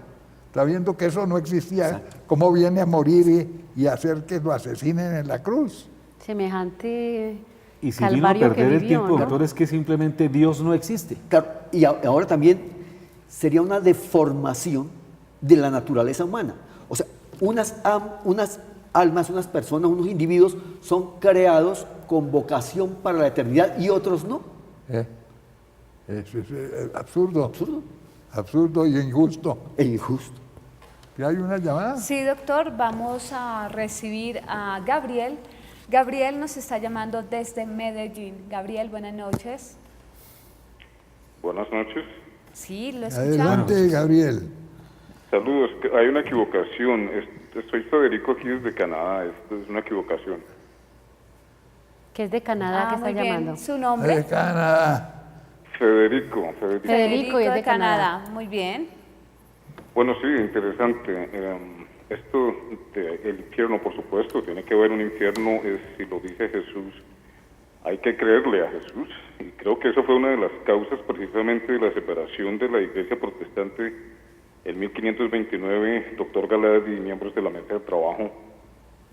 C: sabiendo que eso no existía. ¿Cómo viene a morir y hacer que lo asesinen en la cruz?
H: Semejante
D: Y si vino a
H: calvario que
D: perder el
H: vivió,
D: tiempo,
H: ¿no?
D: doctor, es que simplemente Dios no existe.
J: Claro, y ahora también sería una deformación de la naturaleza humana. O sea, unas almas, unas personas, unos individuos son creados con vocación para la eternidad y otros no.
C: Es absurdo. Absurdo y injusto.
J: E injusto.
C: ¿Y hay una llamada?
B: Sí, doctor, vamos a recibir a Gabriel. Gabriel nos está llamando desde Medellín. Gabriel, buenas noches.
K: Buenas noches.
B: Sí, lo escuchamos.
C: Adelante, Gabriel.
K: Saludos. Hay una equivocación. Soy Federico aquí desde Canadá. Esto es una equivocación.
H: Que es de Canadá que está
B: muy bien.
H: llamando.
B: ¿Su nombre?
C: De Canadá.
K: Federico.
H: Federico, y es de Canadá.
B: Muy bien.
K: Bueno, sí, interesante. Esto del infierno, por supuesto, tiene que haber un infierno, si lo dice Jesús, hay que creerle a Jesús. Y creo que eso fue una de las causas precisamente de la separación de la Iglesia Protestante en 1529, doctor Galad y miembros de la mesa de trabajo,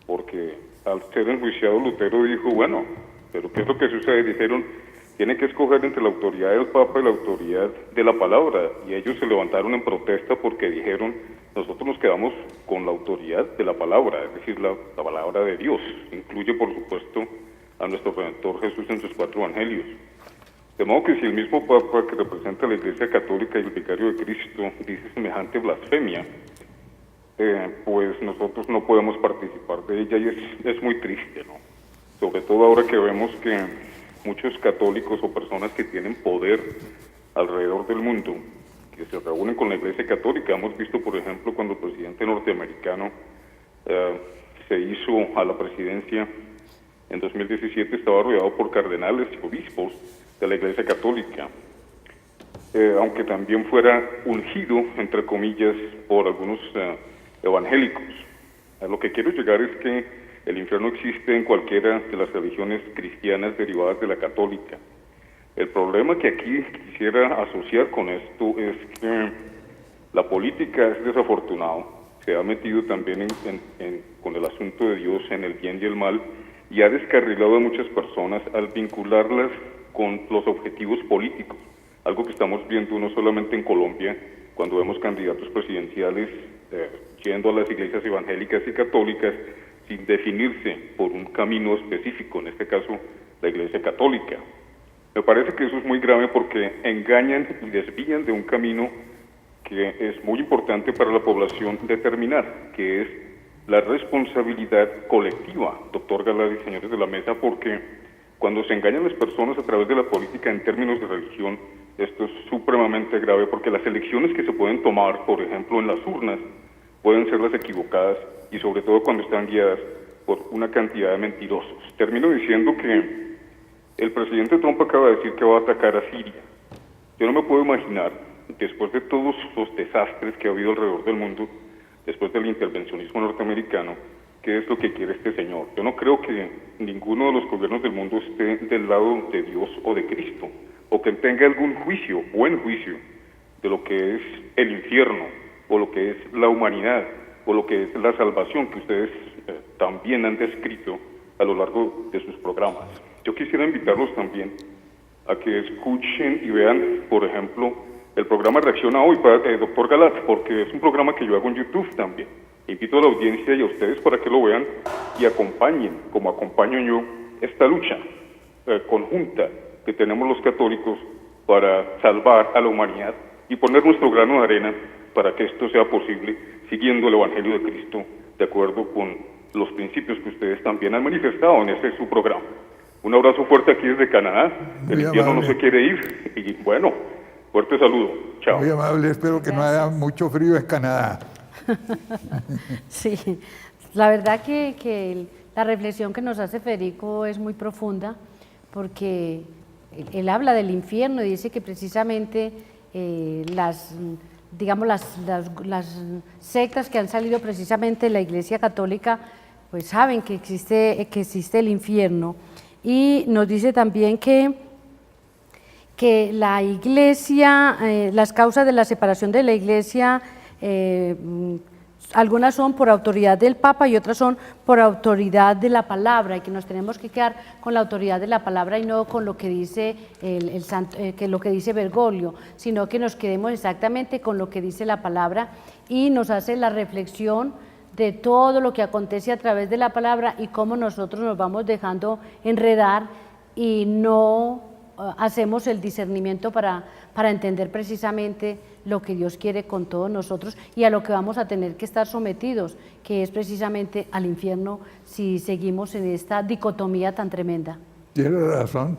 K: porque al ser enjuiciado Lutero dijo, bueno, pero ¿qué es lo que sucede? Dijeron, tiene que escoger entre la autoridad del Papa y la autoridad de la palabra, y ellos se levantaron en protesta porque dijeron, nosotros nos quedamos con la autoridad de la palabra, es decir, la palabra de Dios. Incluye, por supuesto, a nuestro Redentor Jesús en sus 4 evangelios. De modo que si el mismo Papa que representa a la Iglesia Católica y el Vicario de Cristo dice semejante blasfemia, pues nosotros no podemos participar de ella, y es muy triste, ¿no? Sobre todo ahora que vemos que muchos católicos o personas que tienen poder alrededor del mundo, que se reúnen con la Iglesia Católica. Hemos visto, por ejemplo, cuando el presidente norteamericano se hizo a la presidencia en 2017, estaba rodeado por cardenales y obispos de la Iglesia Católica, aunque también fuera ungido, entre comillas, por algunos evangélicos. A lo que quiero llegar es que el infierno existe en cualquiera de las religiones cristianas derivadas de la católica. El problema que aquí quisiera asociar con esto es que la política es desafortunado, se ha metido también con el asunto de Dios en el bien y el mal, y ha descarrilado a muchas personas al vincularlas con los objetivos políticos, algo que estamos viendo no solamente en Colombia, cuando vemos candidatos presidenciales yendo a las iglesias evangélicas y católicas sin definirse por un camino específico, en este caso la Iglesia Católica. Me parece que eso es muy grave porque engañan y desvían de un camino que es muy importante para la población determinar, que es la responsabilidad colectiva, doctor Galad y señores de la mesa, porque cuando se engañan las personas a través de la política en términos de religión, esto es supremamente grave porque las elecciones que se pueden tomar, por ejemplo, en las urnas, pueden ser las equivocadas y sobre todo cuando están guiadas por una cantidad de mentirosos. Termino diciendo que el presidente Trump acaba de decir que va a atacar a Siria. Yo no me puedo imaginar, después de todos los desastres que ha habido alrededor del mundo, después del intervencionismo norteamericano, qué es lo que quiere este señor. Yo no creo que ninguno de los gobiernos del mundo esté del lado de Dios o de Cristo, o que tenga algún juicio, buen juicio, de lo que es el infierno, o lo que es la humanidad, o lo que es la salvación que ustedes también han descrito a lo largo de sus programas. Yo quisiera invitarlos también a que escuchen y vean, por ejemplo, el programa Reacciona Hoy, doctor Galad, porque es un programa que yo hago en YouTube también. Invito a la audiencia y a ustedes para que lo vean y acompañen, como acompaño yo, esta lucha conjunta que tenemos los católicos para salvar a la humanidad y poner nuestro grano de arena para que esto sea posible, siguiendo el Evangelio de Cristo, de acuerdo con los principios que ustedes también han manifestado en ese su programa. Un abrazo fuerte aquí desde Canadá. El invierno no se quiere ir. Y bueno, fuerte saludo. Chao.
C: Muy amable, espero que no haya mucho frío en Canadá.
H: Sí, la verdad que la reflexión que nos hace Federico es muy profunda, porque él habla del infierno y dice que precisamente las sectas que han salido precisamente de la Iglesia Católica, pues saben que existe el infierno. Y nos dice también que la Iglesia, las causas de la separación de la Iglesia, algunas son por autoridad del Papa y otras son por autoridad de la palabra, y que nos tenemos que quedar con la autoridad de la palabra y no con lo que dice lo que dice Bergoglio, sino que nos quedemos exactamente con lo que dice la palabra, y nos hace la reflexión de todo lo que acontece a través de la palabra y cómo nosotros nos vamos dejando enredar y no hacemos el discernimiento para entender precisamente lo que Dios quiere con todos nosotros y a lo que vamos a tener que estar sometidos, que es precisamente al infierno si seguimos en esta dicotomía tan tremenda.
C: Tiene razón,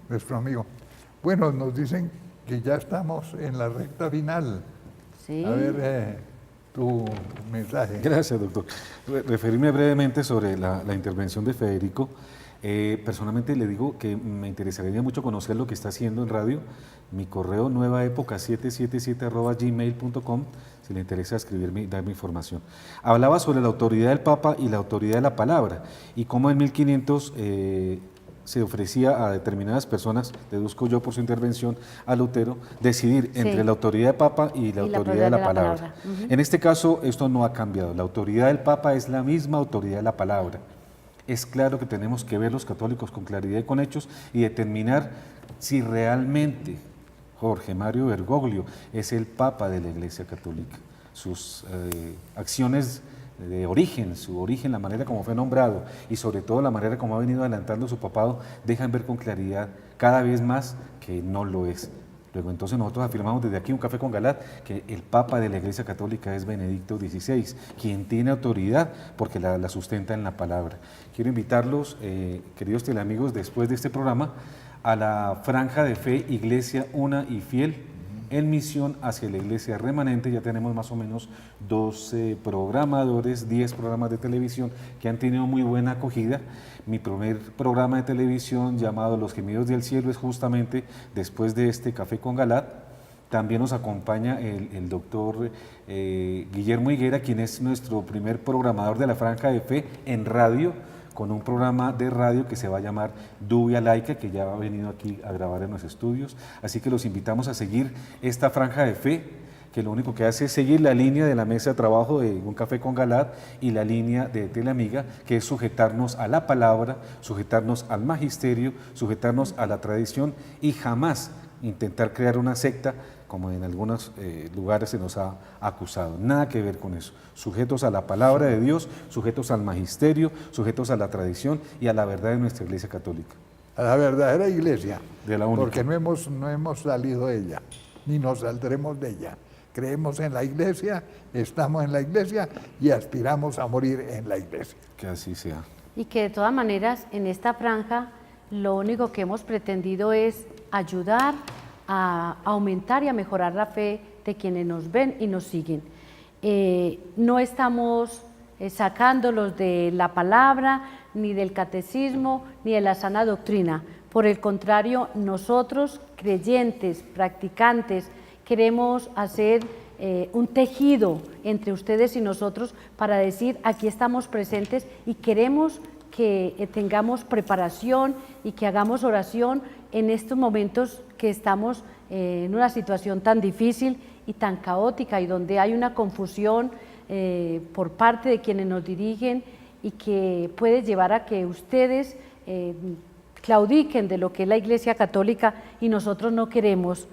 C: nuestro amigo. Bueno, nos dicen que ya estamos en la recta final.
H: Sí.
C: A ver, tu mensaje.
D: Gracias, doctor. Referirme brevemente sobre la intervención de Federico. Personalmente le digo que me interesaría mucho conocer lo que está haciendo en radio. Mi correo nuevaepoca777@gmail.com, si le interesa escribirme y darme información. Hablaba sobre la autoridad del Papa y la autoridad de la palabra, y cómo en 1500 se ofrecía a determinadas personas, deduzco yo por su intervención, a Lutero, decidir entre la autoridad del Papa y la autoridad de la palabra. En este caso, esto no ha cambiado. La autoridad del Papa es la misma autoridad de la palabra. Es claro que tenemos que ver los católicos con claridad y con hechos y determinar si realmente Jorge Mario Bergoglio es el Papa de la Iglesia Católica. Sus acciones de origen, su origen, la manera como fue nombrado y sobre todo la manera como ha venido adelantando su papado, dejan ver con claridad cada vez más que no lo es. Luego entonces nosotros afirmamos desde aquí un Café con Galat que el Papa de la Iglesia Católica es Benedicto XVI, quien tiene autoridad porque la sustenta en la palabra. Quiero invitarlos, queridos teleamigos, después de este programa, a la franja de fe Iglesia Una y Fiel, en misión hacia la Iglesia Remanente. Ya tenemos más o menos 12 programadores, 10 programas de televisión que han tenido muy buena acogida. Mi primer programa de televisión, llamado Los Gemidos del Cielo, es justamente después de este Café con Galat. También nos acompaña el doctor Guillermo Higuera, quien es nuestro primer programador de la franja de fe en radio, con un programa de radio que se va a llamar Dubia Laica, que ya ha venido aquí a grabar en los estudios. Así que los invitamos a seguir esta franja de fe, que lo único que hace es seguir la línea de la mesa de trabajo de Un Café con Galat y la línea de Teleamiga, que es sujetarnos a la palabra, sujetarnos al magisterio, sujetarnos a la tradición y jamás intentar crear una secta, como en algunos lugares se nos ha acusado. Nada que ver con eso. Sujetos a la palabra de Dios, sujetos al magisterio, sujetos a la tradición y a la verdad de nuestra Iglesia Católica.
C: A la verdadera Iglesia,
D: de la única.
C: Porque no hemos salido de ella, ni nos saldremos de ella. Creemos en la Iglesia, estamos en la Iglesia y aspiramos a morir en la Iglesia.
D: Que así sea.
H: Y que de todas maneras en esta franja lo único que hemos pretendido es ayudar a aumentar y a mejorar la fe de quienes nos ven y nos siguen. No estamos sacándolos de la palabra, ni del catecismo, ni de la sana doctrina. Por el contrario, nosotros, creyentes, practicantes, queremos hacer un tejido entre ustedes y nosotros para decir, aquí estamos presentes y queremos que tengamos preparación y que hagamos oración en estos momentos que estamos en una situación tan difícil y tan caótica y donde hay una confusión por parte de quienes nos dirigen y que puede llevar a que ustedes claudiquen de lo que es la Iglesia Católica y nosotros no queremos.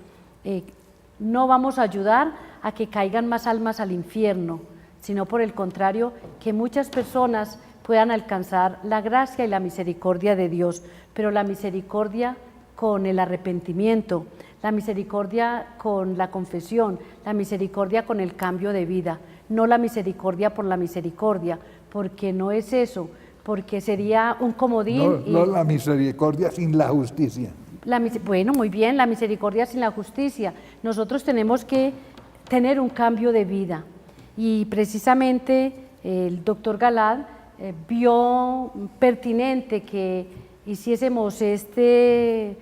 H: No vamos a ayudar a que caigan más almas al infierno, sino por el contrario, que muchas personas puedan alcanzar la gracia y la misericordia de Dios, pero la misericordia con el arrepentimiento, la misericordia con la confesión, la misericordia con el cambio de vida, no la misericordia por la misericordia, porque no es eso, porque sería un comodín.
C: No la misericordia sin la justicia.
H: Bueno, muy bien, la misericordia sin la justicia. Nosotros tenemos que tener un cambio de vida y precisamente el doctor Galad vio pertinente que hiciésemos este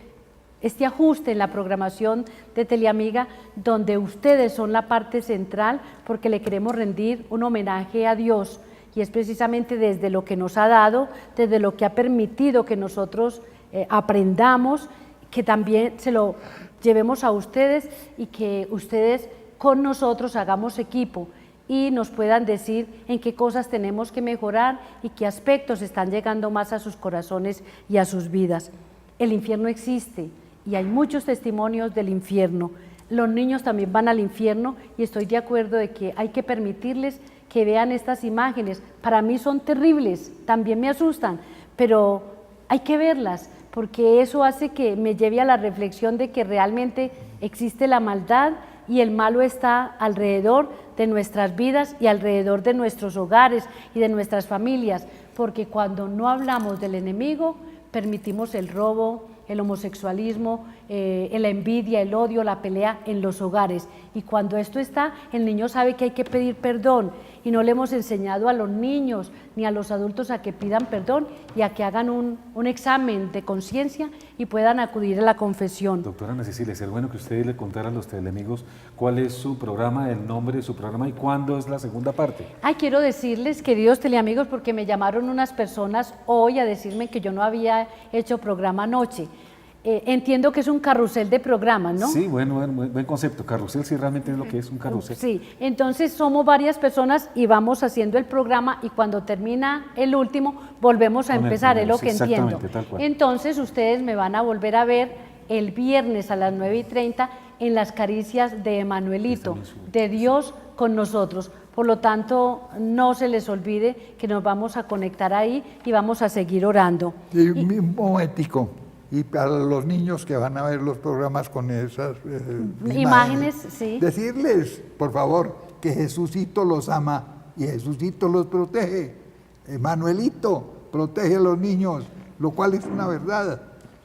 H: ajuste en la programación de Teleamiga, donde ustedes son la parte central, porque le queremos rendir un homenaje a Dios, y es precisamente desde lo que nos ha dado, desde lo que ha permitido que nosotros aprendamos, que también se lo llevemos a ustedes y que ustedes con nosotros hagamos equipo y nos puedan decir en qué cosas tenemos que mejorar y qué aspectos están llegando más a sus corazones y a sus vidas. El infierno existe y hay muchos testimonios del infierno. Los niños también van al infierno y estoy de acuerdo de que hay que permitirles que vean estas imágenes. Para mí son terribles, también me asustan, pero hay que verlas porque eso hace que me lleve a la reflexión de que realmente existe la maldad y el malo está alrededor de nuestras vidas y alrededor de nuestros hogares y de nuestras familias, porque cuando no hablamos del enemigo, permitimos el robo, el homosexualismo, la envidia, el odio, la pelea en los hogares. Y cuando esto está, el niño sabe que hay que pedir perdón y no le hemos enseñado a los niños ni a los adultos a que pidan perdón y a que hagan un examen de conciencia y puedan acudir a la confesión.
D: Doctora Ana Cecilia, sería bueno que ustedes le contaran a los teleamigos cuál es su programa, el nombre de su programa y cuándo es la segunda parte.
H: Quiero decirles, queridos teleamigos, porque me llamaron unas personas hoy a decirme que yo no había hecho programa anoche. Entiendo que es un carrusel de programas, ¿no?
D: Sí, bueno, buen concepto. Carrusel sí realmente es lo que es un carrusel.
H: Sí, entonces somos varias personas y vamos haciendo el programa y cuando termina el último volvemos a empezar, es lo que entiendo.
D: Tal cual.
H: Entonces ustedes me van a volver a ver el viernes a las 9:30 en las caricias de Emanuelito, de Dios con nosotros. Por lo tanto, no se les olvide que nos vamos a conectar ahí y vamos a seguir orando.
C: Un momentico. Y para los niños que van a ver los programas con esas
H: imágenes, sí.
C: Decirles, por favor, que Jesucito los ama y Jesucito los protege. Manuelito protege a los niños, lo cual es una verdad.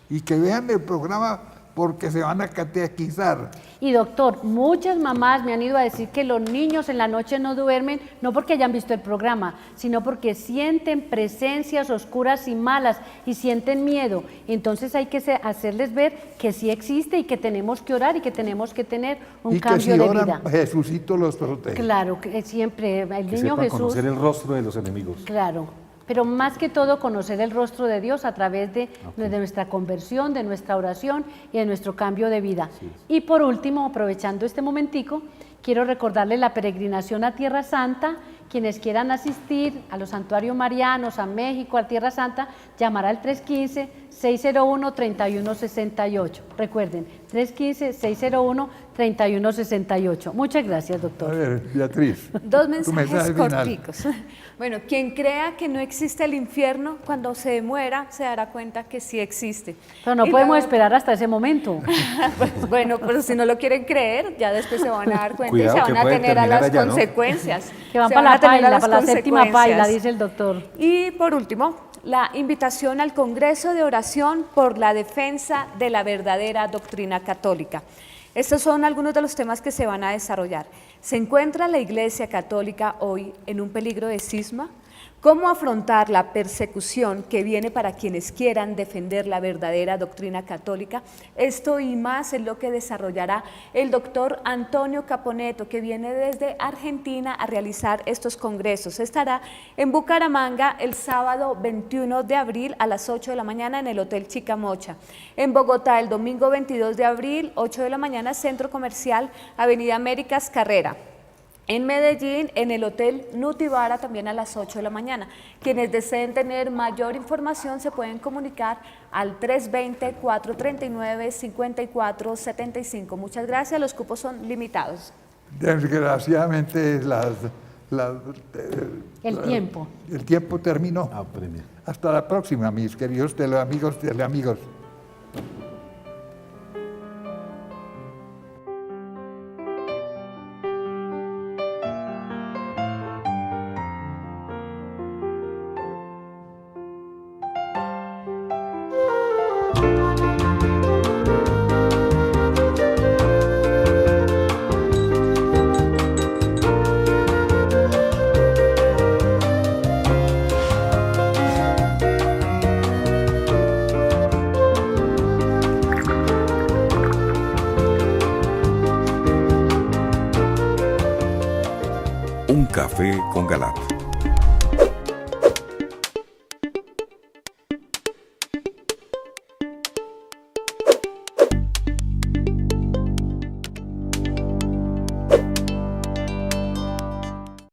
C: Y que vean el programa porque se van a catequizar.
H: Y doctor, muchas mamás me han ido a decir que los niños en la noche no duermen, no porque hayan visto el programa, sino porque sienten presencias oscuras y malas y sienten miedo. Entonces hay que hacerles ver que sí existe y que tenemos que orar y que tenemos que tener un cambio de vida.
C: Jesucito los protege.
H: Claro, que siempre el
D: que
H: niño Jesús.
D: Conocer el rostro de los enemigos.
H: Claro. Pero más que todo conocer el rostro de Dios a través de nuestra conversión, de nuestra oración y de nuestro cambio de vida. Sí. Y por último, aprovechando este momentico, quiero recordarles la peregrinación a Tierra Santa. Quienes quieran asistir a los santuarios marianos, a México, a Tierra Santa, llamar al 315-601-3168. Recuerden, 315-601-3168. Muchas gracias, doctor.
C: A ver, Beatriz.
B: Dos mensajes corticos. Bueno, quien crea que no existe el infierno, cuando se muera, se dará cuenta que sí existe.
H: Pero no podemos esperar hasta ese momento.
B: Pues, bueno, pero si no lo quieren creer, ya después se van a dar cuenta.
D: Cuidado,
B: y se van a tener a las
D: allá,
B: consecuencias.
H: ¿No? Que van para la séptima paila, dice el doctor.
B: Y por último, la invitación al Congreso de Oración por la Defensa de la Verdadera Doctrina Católica. Estos son algunos de los temas que se van a desarrollar. ¿Se encuentra la Iglesia Católica hoy en un peligro de cisma? ¿Cómo afrontar la persecución que viene para quienes quieran defender la verdadera doctrina católica? Esto y más es lo que desarrollará el doctor Antonio Caponeto, que viene desde Argentina a realizar estos congresos. Estará en Bucaramanga el sábado 21 de abril a las 8 de la mañana en el Hotel Chicamocha. En Bogotá el domingo 22 de abril, 8 de la mañana, Centro Comercial, Avenida Américas Carrera. En Medellín, en el Hotel Nutibara, también a las 8 de la mañana. Quienes deseen tener mayor información se pueden comunicar al 320-439-5475. Muchas gracias, los cupos son limitados.
C: Desgraciadamente, el tiempo terminó. Hasta la próxima, mis queridos teleamigos.
E: Un café con Galat.